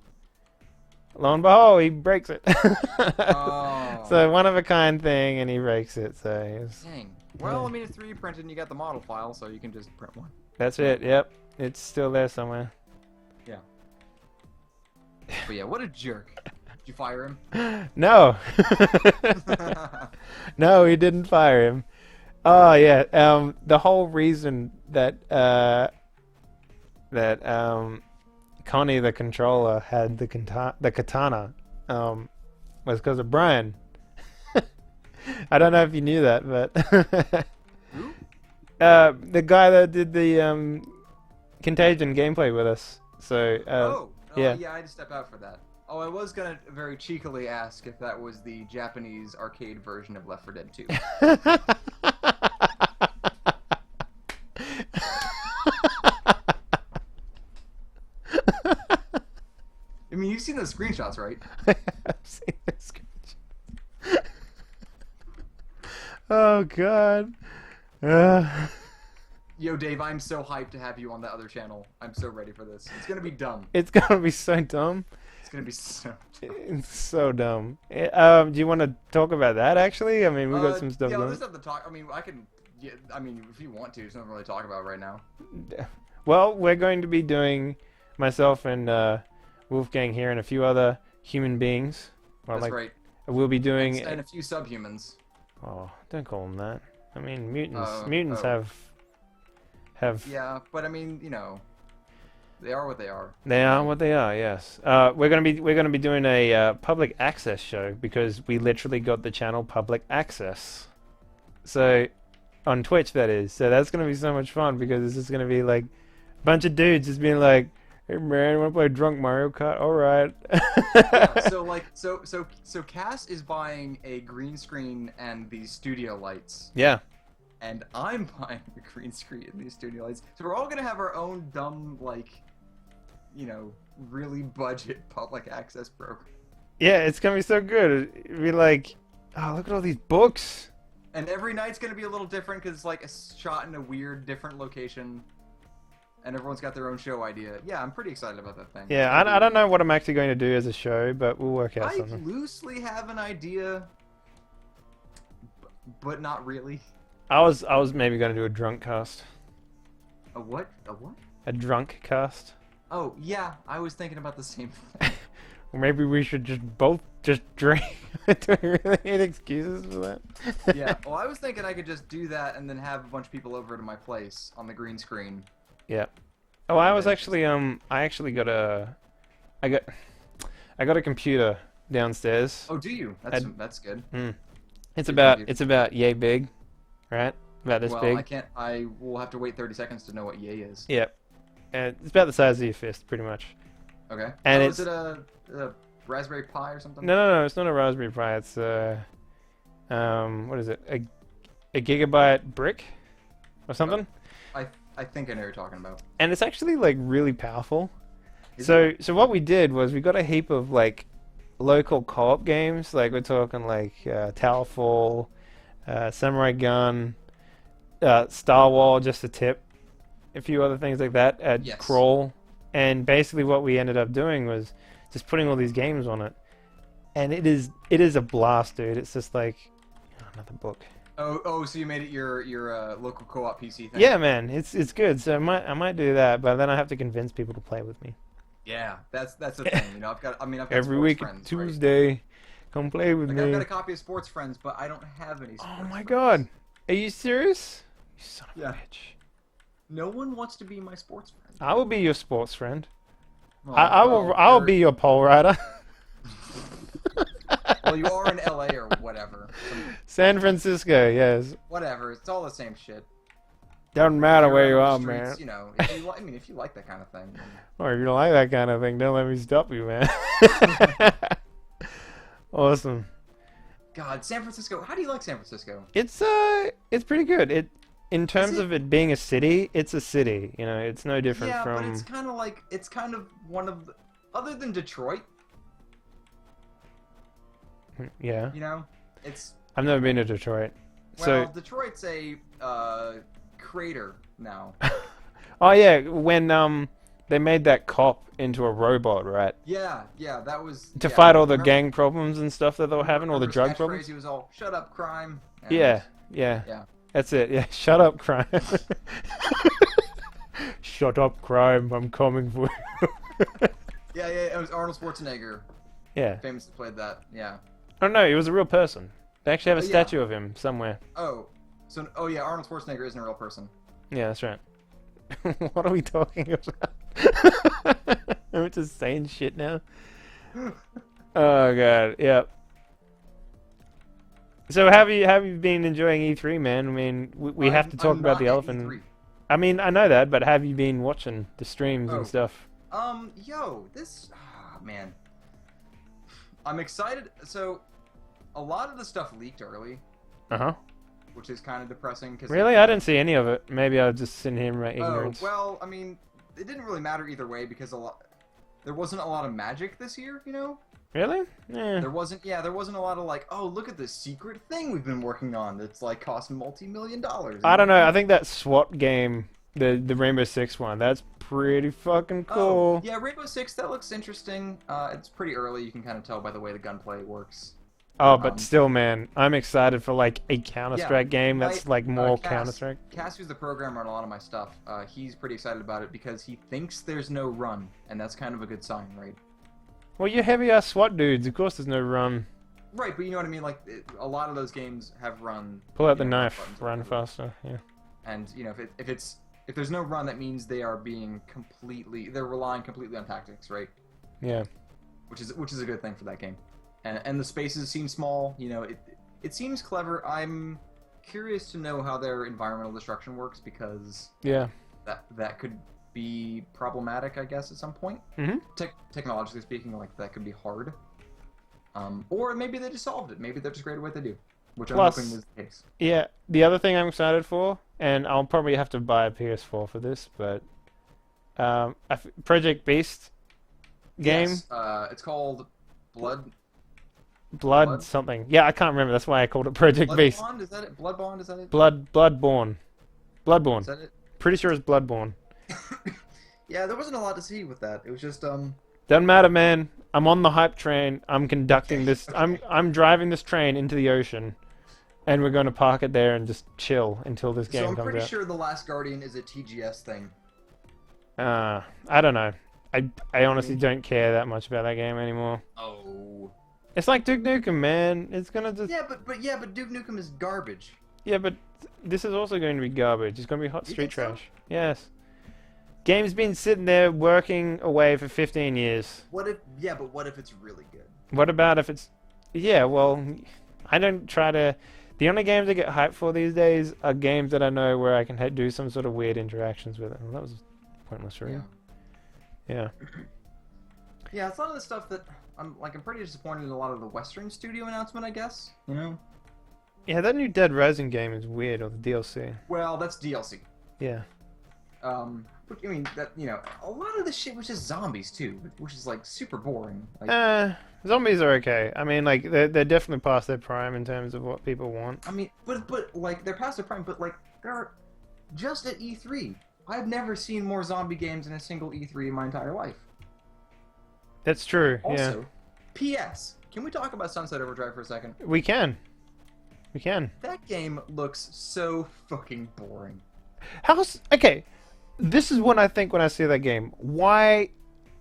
lo and behold, he breaks it. Oh. So one of a kind thing, and he breaks it. So he was, Dang. Well, I mean, it's 3D printed and you got the model file, so you can just print one. that's it. Yep, it's still there somewhere. Yeah. But yeah, what a jerk. Did you fire him? No. No, he didn't fire him. Oh yeah. The whole reason that Connie the controller had the katana was because of Brian. I don't know if you knew that, but Who? the guy that did the Contagion gameplay with us. So yeah, yeah. I had to step out for that. Oh, I was gonna very cheekily ask if that was the Japanese arcade version of Left 4 Dead 2. I mean, you've seen those screenshots, right? I've seen the screenshot. Oh god. Yo, Dave, I'm so hyped to have you on the other channel. I'm so ready for this. It's gonna be dumb. It's gonna be so dumb. It's gonna be so dumb. It's so dumb. Do you want to talk about that actually? I mean, we got some stuff Yeah, going. there's stuff to talk. I mean, I can. Yeah, I mean, if you want to, there's nothing really to talk about right now. Well, we're going to be doing myself and Wolfgang here and a few other human beings. Well, That's right. We'll be doing. And a few subhumans. Oh, don't call them that. I mean, mutants. Oh, Mutants oh. have. Yeah, but I mean, you know, they are what they are. They are what they are. Yes. We're gonna be doing a public access show because we literally got the channel public access. So, on Twitch that is. So that's gonna be so much fun because it's just gonna be like a bunch of dudes just being like, "Hey man, wanna play drunk Mario Kart? All right." Yeah, so Cass is buying a green screen and these studio lights. Yeah. And I'm buying a green screen and these studio lights. So we're all gonna have our own dumb, like, you know, really budget public access program. Yeah, it's gonna be so good. It'd be like, oh, look at all these books. And every night's gonna be a little different because it's like a shot in a weird, different location. And everyone's got their own show idea. Yeah, I'm pretty excited about that thing. Yeah, I don't know what I'm actually going to do as a show, but we'll work out I something. loosely have an idea, but not really. I was maybe going to do a drunk cast. A what? A what? A drunk cast. Oh, yeah, I was thinking about the same thing. Or maybe we should just both just drink. Do we really need excuses for that? Yeah, well, I was thinking I could just do that and then have a bunch of people over to my place on the green screen. Yeah. Oh, I was actually I actually got a I got I got a computer downstairs. Oh, do you? That's good. It's Good about computer. yay big, right? About this Well, big. I can't. I will have to wait 30 seconds to know what yay is. Yep. And it's about the size of your fist, pretty much. Okay. And oh, it's is it a Raspberry Pi or something? no, it's not a Raspberry Pi. It's what is it? A gigabyte brick or something? I think I know what you're talking about. And it's actually like really powerful. Is So what we did was we got a heap of like local co-op games. Like we're talking like Towerfall, Samurai Gun, Star Wars, just a tip, a few other things like that. Yes. Crawl, and basically what we ended up doing was just putting all these games on it, and it is a blast, dude. It's just like another book. Oh, so you made it your local co-op PC thing? Yeah, man, it's good. So I might do that, but then I have to convince people to play with me. Yeah, that's the thing. You know, I've got Every sports week, friends, Tuesday, right? come play with Like, me. I've got a copy of Sports Friends, but I don't have any. Sports Oh my friends. god, are you serious? You son of Yeah. a bitch. No one wants to be my sports friend. I will be your sports friend. Well, I will be your pole rider. Well, you are in LA or whatever. San Francisco, yes. Whatever. It's all the same shit. Doesn't matter You're where out you on are, the streets, man. You know, if you I mean, if you like that kind of thing. Then... Or if you don't like that kind of thing, don't let me stop you, man. Awesome. God, San Francisco. How do you like San Francisco? It's pretty good. In terms it? of it being a city, it's a city. You know, it's no different Yeah, from. but it's kind of one of the, other than Detroit. Yeah. You know, it's I've never been to Detroit. well, So. Detroit's a crater now. Oh yeah, when they made that cop into a robot, right? Yeah, that was To yeah, fight all the remember- gang problems and stuff that they were having, all the remember drug his catchphrase? problems. He was all "Shut up, crime." And, Yeah. Yeah. That's it. Yeah. Shut up, crime. Shut up, crime. I'm coming for you. Yeah. It was Arnold Schwarzenegger. Yeah. Famously played that. Yeah. Oh no, he was a real person. They actually have a Oh, yeah. statue of him somewhere. Oh, oh yeah, Arnold Schwarzenegger isn't a real person. Yeah, that's right. What are we talking about? I'm just saying shit now. Oh god, yep. So have you been enjoying E3, man? I mean, we have to talk I'm about the not at elephant. E3. I mean, I know that, but have you been watching the streams Oh. and stuff? Yo, this, man. I'm excited. So, a lot of the stuff leaked early, Uh-huh. which is kind of depressing. Cause Really? I didn't see any of it. Maybe I was just sitting here in my Oh, ignorance. well, I mean, it didn't really matter either way because there wasn't a lot of magic this year, you know? Really? Yeah. There wasn't a lot of like, oh, look at this secret thing we've been working on that's like cost multi-million dollars. I don't know. I think that SWAT game, the Rainbow Six one, that's pretty fucking cool. Oh, yeah, Rainbow Six, that looks interesting. It's pretty early. You can kind of tell by the way the gunplay works. Oh, but still, man, I'm excited for like a Counter-Strike game that's like more Cass, Counter-Strike. Cass, who's the programmer on a lot of my stuff, he's pretty excited about it because he thinks there's no run, and that's kind of a good sign, right? Well, you're heavy-ass SWAT dudes. Of course there's no run. Right, but you know what I mean? Like, a lot of those games have run. Pull out the you know, knife. buttons Run or faster. Yeah. And, you know, if there's no run, that means they are they're relying completely on tactics, right? Yeah. Which is a good thing for that game. And the spaces seem small, you know, it seems clever. I'm curious to know how their environmental destruction works because Yeah. that could be problematic, I guess, at some point. Mm-hmm. Technologically speaking, like that could be hard. Or maybe they just solved it. Maybe they're just great at what they do, which Plus- I'm hoping is the case. Yeah. The other thing I'm excited for, and I'll probably have to buy a PS4 for this, but Project Beast game, Yes, it's called Blood Blood something. Yeah, I can't remember. That's why I called it Project Beast. Bond. Is that it? Blood Bond. Is that it? Bloodborne. Is that it? Pretty sure it's Bloodborne. Yeah, there wasn't a lot to see with that. It was just Doesn't matter, man. I'm on the hype train. I'm conducting this. I'm driving this train into the ocean, and we're going to park it there and just chill until this game So I'm comes pretty out. sure The Last Guardian is a TGS thing. I don't know. I honestly don't care that much about that game anymore. Oh. It's like Duke Nukem, man. It's gonna just Yeah, but Duke Nukem is garbage. yeah, but this is also going to be garbage. It's going to be hot You street think so? trash. Yes. Game's been sitting there working away for 15 years. What if? Yeah, but what if it's really good? What about if it's... Yeah, well, I don't try to... The only games I get hyped for these days are games that I know where I can do some sort of weird interactions with it. Well, that was pointless, really. Yeah. Yeah, it's a lot of the stuff that I'm pretty disappointed in a lot of the Western studio announcement, I guess. You know? Yeah, that new Dead Rising game is weird, or the DLC. Well, that's DLC. Yeah. But, I mean, that, you know, a lot of the shit was just zombies, too, which is, like, super boring. Like, Zombies are okay. I mean, like, they're definitely past their prime in terms of what people want. I mean, but like, they're past their prime, but, like, they're just at E3. I've never seen more zombie games in a single E3 in my entire life. That's true, Also, P.S. Can we talk about Sunset Overdrive for a second? We can. We can. That game looks so fucking boring. Okay, this is what I think when I see that game. Why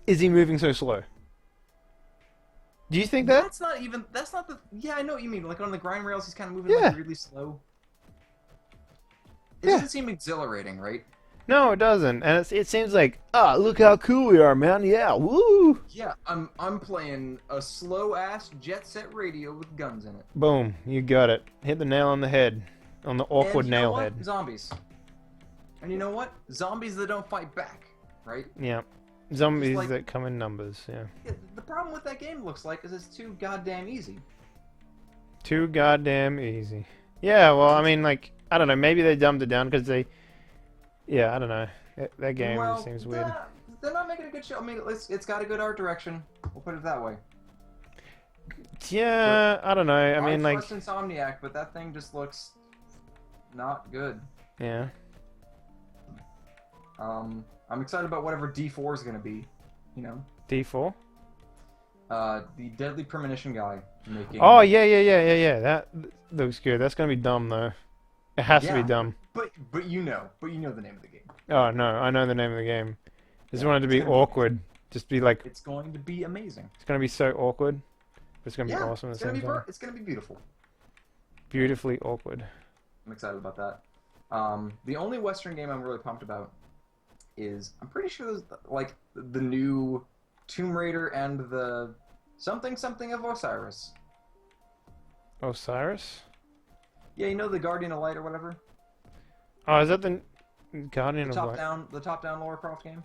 is he moving so slow? Do you think that? That's not the... Yeah, I know what you mean. Like, on the grind rails, he's kind of moving, like, really slow. It doesn't seem exhilarating, right? No, it doesn't. And it seems like, look how cool we are, man. Yeah, woo! Yeah, I'm playing a slow-ass jet-set radio with guns in it. Boom, you got it. Hit the nail on the head. On the awkward And you know nail what? head. Zombies. And you know what? Zombies that don't fight back, right? Yeah. Zombies like- that come in numbers, yeah. Yeah, the problem with that game looks like is it's too goddamn easy. Too goddamn easy. Yeah, well, I mean, like, I don't know. Maybe they dumbed it down because they... Yeah, I don't know. That game Well, seems weird. They're not making a good show. I mean, it's got a good art direction. We'll put it that way. Yeah, I don't know. I mean, like... trust Insomniac, but that thing just looks not good. Yeah. I'm excited about whatever D4 is going to be, you know? D4? The Deadly Premonition guy making... Oh, yeah. That looks good. That's going to be dumb, though. It has to be dumb. But you know the name of the game. Oh, no, I know the name of the game. Just wanted to be awkward. Just be like... It's going to be amazing. It's going to be so awkward. But it's going to be awesome at the same time. It's going to be beautiful. Beautifully awkward. I'm excited about that. The only Western game I'm really pumped about is, I'm pretty sure there's, like, the new Tomb Raider and the something of Osiris. Osiris? Yeah, you know the Guardian of Light or whatever? Oh, is that the Guardian of Light? The top-down Lara Croft game?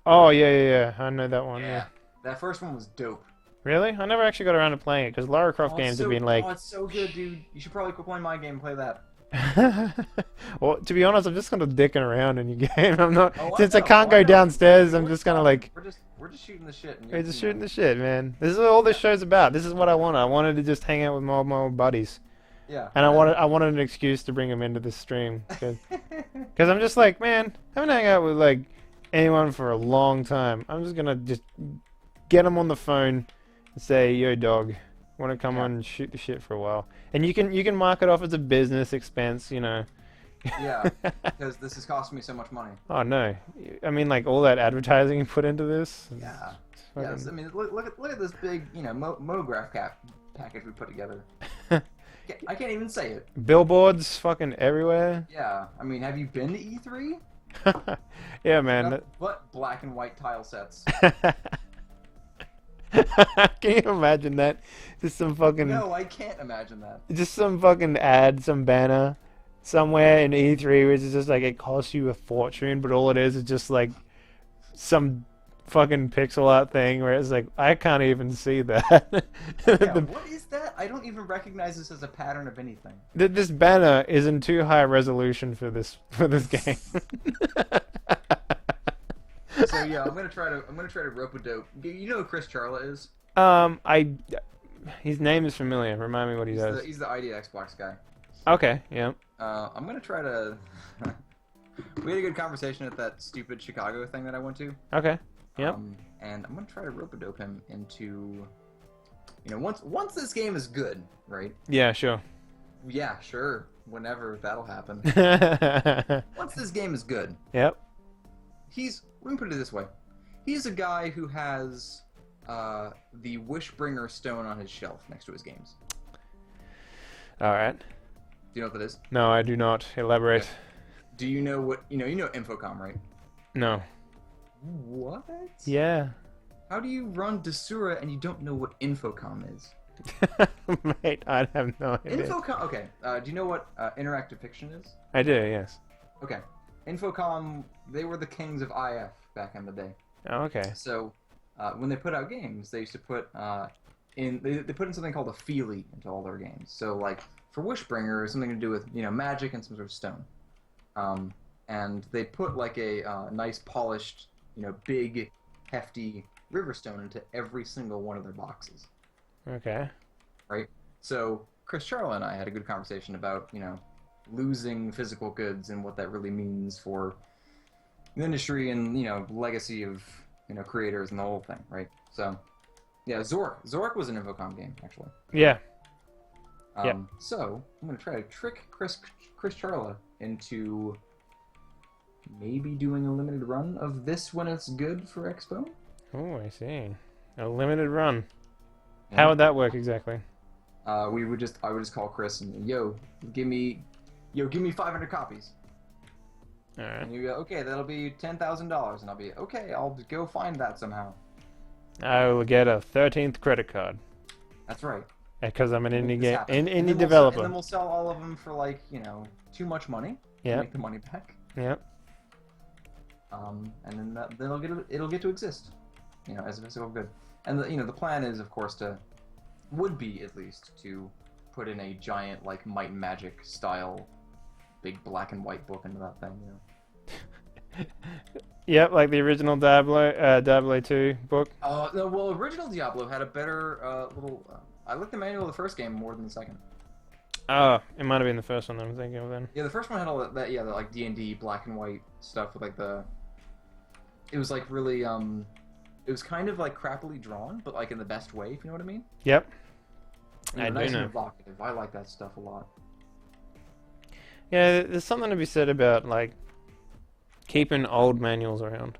Oh, yeah. I know that one, yeah. That first one was dope. Really? I never actually got around to playing it, because Lara Croft games have been like... Oh, it's so good, dude. You should probably quit playing my game and play that. Well, to be honest, I'm just kind of dicking around in your game. I'm not... Oh, since I can't go downstairs, I'm just kind of like... We're just shooting the shit. We're just shooting the shit, man. This is what all this show's about. This is what I wanted. I wanted to just hang out with my old buddies. Yeah. And I wanted an excuse to bring them into this stream. Because I'm just like, man, I haven't hung out with, like, anyone for a long time. I'm just going to just get them on the phone and say, yo, dog, want to come on and shoot the shit for a while. And you can mark it off as a business expense, you know. Yeah, because this is costing me so much money. Oh, no. I mean, like, all that advertising you put into this. Yeah. Yes, I mean, look at this big, you know, MoGraph package we put together. I can't even say it. Billboards fucking everywhere. Yeah, I mean, have you been to E3? Yeah, man. What black and white tile sets? Can you imagine that? Just some fucking... No, I can't imagine that. Just some fucking ad, some banner somewhere in E3 which is just like, it costs you a fortune, but all it is just like some fucking pixel art thing where it's like, I can't even see that. Yeah, what is that? I don't even recognize this as a pattern of anything. This banner is in too high resolution for this game. So yeah, I'm gonna try to rope a dope. You know who Chris Charla is? His name is familiar. Remind me what he does. He's the ID Xbox guy. Okay, yeah. I'm gonna try to. We had a good conversation at that stupid Chicago thing that I went to. Okay. Yep. And I'm gonna try to rope a dope him into. You know, once this game is good, right? Yeah, sure. Yeah, sure. Whenever that'll happen. Once this game is good. Yep. Let me put it this way. He's a guy who has the Wishbringer stone on his shelf next to his games. Alright. Do you know what that is? No, I do not. Elaborate. Okay. Do you know what... You know Infocom, right? No. What? Yeah. How do you run Desura and you don't know what Infocom is? Mate, I have no idea. Infocom. Okay. Do you know what interactive fiction is? I do, yes. Okay. Infocom. They were the kings of IF back in the day. Oh, okay. So when they put out games, they used to put they put in something called a feelie into all their games. So like for Wishbringer, something to do with magic and some sort of stone. And they put like a nice polished, big, hefty Riverstone into every single one of their boxes. Okay. Right? So Chris Charla and I had a good conversation about, losing physical goods and what that really means for the industry and, legacy of, creators and the whole thing, right? So, yeah, Zork. Zork was an Infocom game, actually. Yeah. Yep. So, I'm going to try to trick Chris Charla into maybe doing a limited run of this when it's good for Expo. Oh, I see. A limited run. Yeah. How would that work exactly? I would just call Chris and give me 500 copies. All right. And you go, okay, that'll be $10,000, and I'll be okay. I'll go find that somehow. I will get a 13th credit card That's right. because I'm an indie This game, happens. indie developer. And then we'll sell all of them for too much money. Yeah. Make the money back. Yep. And then it'll get to exist, as a physical good. And the plan is, of course, would be at least to put in a giant Might and Magic style, big black and white book into that thing. Yep, like the original Diablo 2 book. No, well, original Diablo had a better little. I liked the manual of the first game more than the second. Oh, it might have been the first one I'm thinking of then. Yeah, the first one had all that the D&D black and white stuff with it was really it was kind of crappily drawn, but in the best way, if you know what I mean. Yep. I do nice know. and evocative. I like that stuff a lot. Yeah, there's something to be said about keeping old manuals around.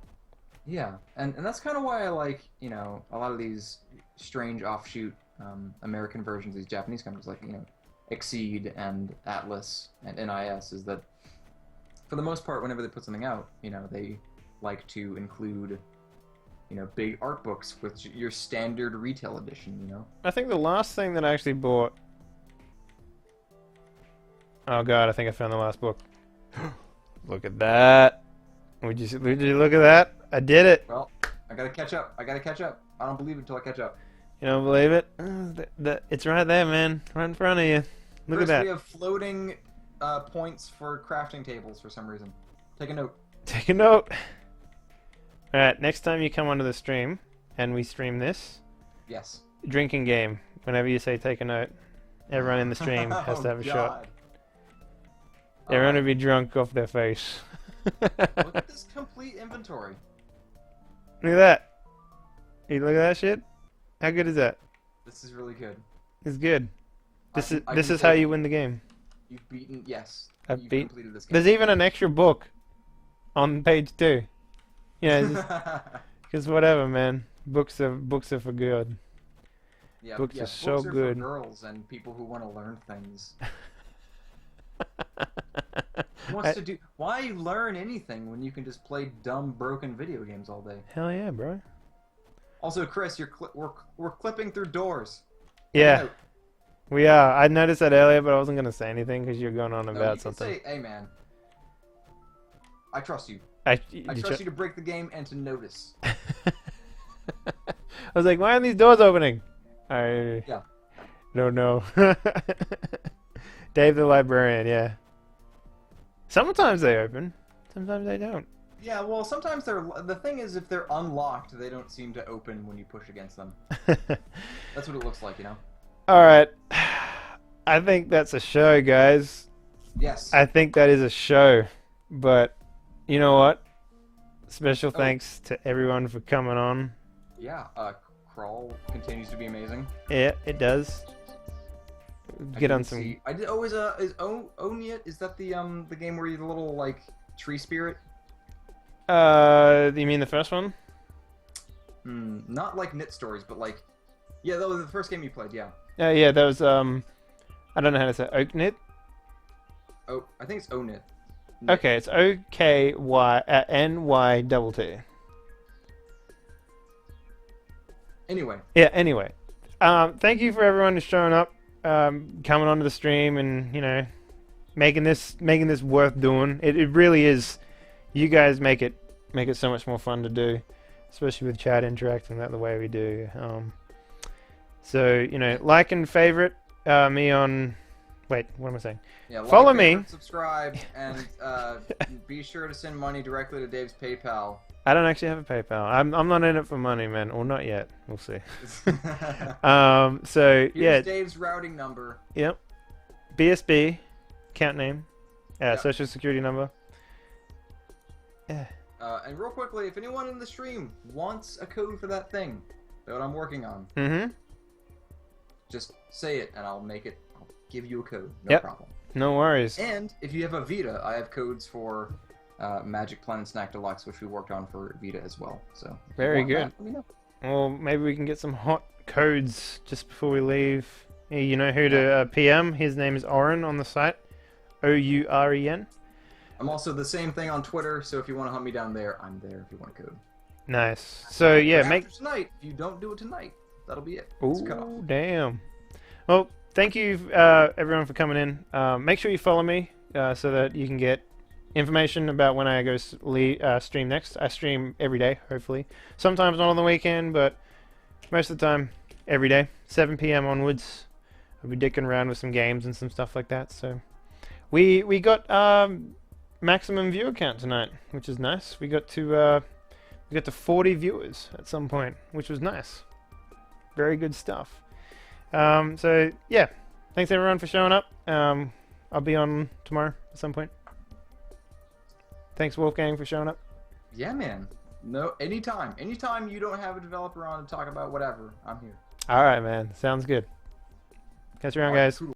Yeah, and that's kind of why I like a lot of these strange offshoot American versions of these Japanese companies Exceed and Atlas and NIS is that for the most part whenever they put something out they like to include big art books with your standard retail edition. I think the last thing that I actually bought. Oh god, I think I found the last book. Look at that. Would you look at that? I did it. Well, I gotta catch up. I don't believe it until I catch up. You don't believe it? It's right there, man. Right in front of you. Look First, at that. we have floating points for crafting tables for some reason. Take a note. Take a note. Alright, next time you come onto the stream, and we stream this, Yes. drinking game. Whenever you say take a note, everyone in the stream has to have a shot. God. Everyone will be drunk off their face. Look at this complete inventory. Look at that. You look at that shit? How good is that? This is really good. It's good. I This can is say how you win the game. You've beaten. Yes. I've You've beat. completed this game. There's even an extra book on page 2. Because whatever, man. Books are for good. Yeah, Books yeah, are so books good. for girls and people who want to learn things. Why learn anything when you can just play dumb, broken video games all day? Hell yeah, bro. Also, Chris, we're clipping through doors. Yeah, we are. I noticed that earlier, but I wasn't gonna say anything because you're going on No, about you can something. say, "Hey, man, I trust you. I I trust you to break the game and to notice." I was like, why aren't these doors opening? I don't know. Dave the librarian, yeah. Sometimes they open, sometimes they don't. Yeah, well, sometimes the thing is, if they're unlocked, they don't seem to open when you push against them. That's what it looks like, Alright. I think that's a show, guys. Yes. I think that is a show. But, you know what? Special thanks to everyone for coming on. Yeah, Crawl continues to be amazing. Yeah, it does. Get on some... See. I did always, is Onyet, is that the game where you're the little, tree spirit? You mean the first one? Not like Knit Stories, but yeah, that was the first game you played, yeah. Yeah, that was, I don't know how to say Oaknit? Oh, I think it's Onyet. Okay, it's O-K-Y, N-Y-T-T. Anyway. Yeah. Anyway, thank you for everyone who's showing up, coming onto the stream, and making this worth doing. It really is. You guys make it so much more fun to do, especially with chat interacting the way we do. So like and favorite me on. Wait, what am I saying? Yeah, follow like, me, favorite, subscribe, and be sure to send money directly to Dave's PayPal. I don't actually have a PayPal. I'm not in it for money, man. Or not yet. We'll see. So yeah. Here's Dave's routing number. Yep. BSB, account name, Yep. social security number. Yeah. And real quickly, if anyone in the stream wants a code for that thing that I'm working on, just say it and I'll make it. I'll give you a code. No problem. No worries. And if you have a Vita, I have codes for Magic Planet Snack Deluxe, which we worked on for Vita as well. So very good. Let me know. Well, maybe we can get some hot codes just before we leave. Yeah, you know who to PM. His name is Oren on the site. OUREN. I'm also the same thing on Twitter, so if you want to hunt me down there, I'm there if you want a code. Nice. So yeah, after tonight. If you don't do it tonight, that'll be it. Ooh, damn. Well, thank you everyone for coming in. Make sure you follow me so that you can get information about when I go stream next. I stream every day, hopefully. Sometimes not on the weekend, but most of the time, every day. 7 p.m. onwards. I'll be dicking around with some games and some stuff like that. So we got maximum viewer count tonight, which is nice. We got to 40 viewers at some point, which was nice. Very good stuff. So yeah, thanks everyone for showing up. I'll be on tomorrow at some point. Thanks Wolfgang for showing up. Yeah, man. No, anytime. Anytime you don't have a developer on to talk about whatever, I'm here. All right, man. Sounds good. Catch you around, guys. Cool.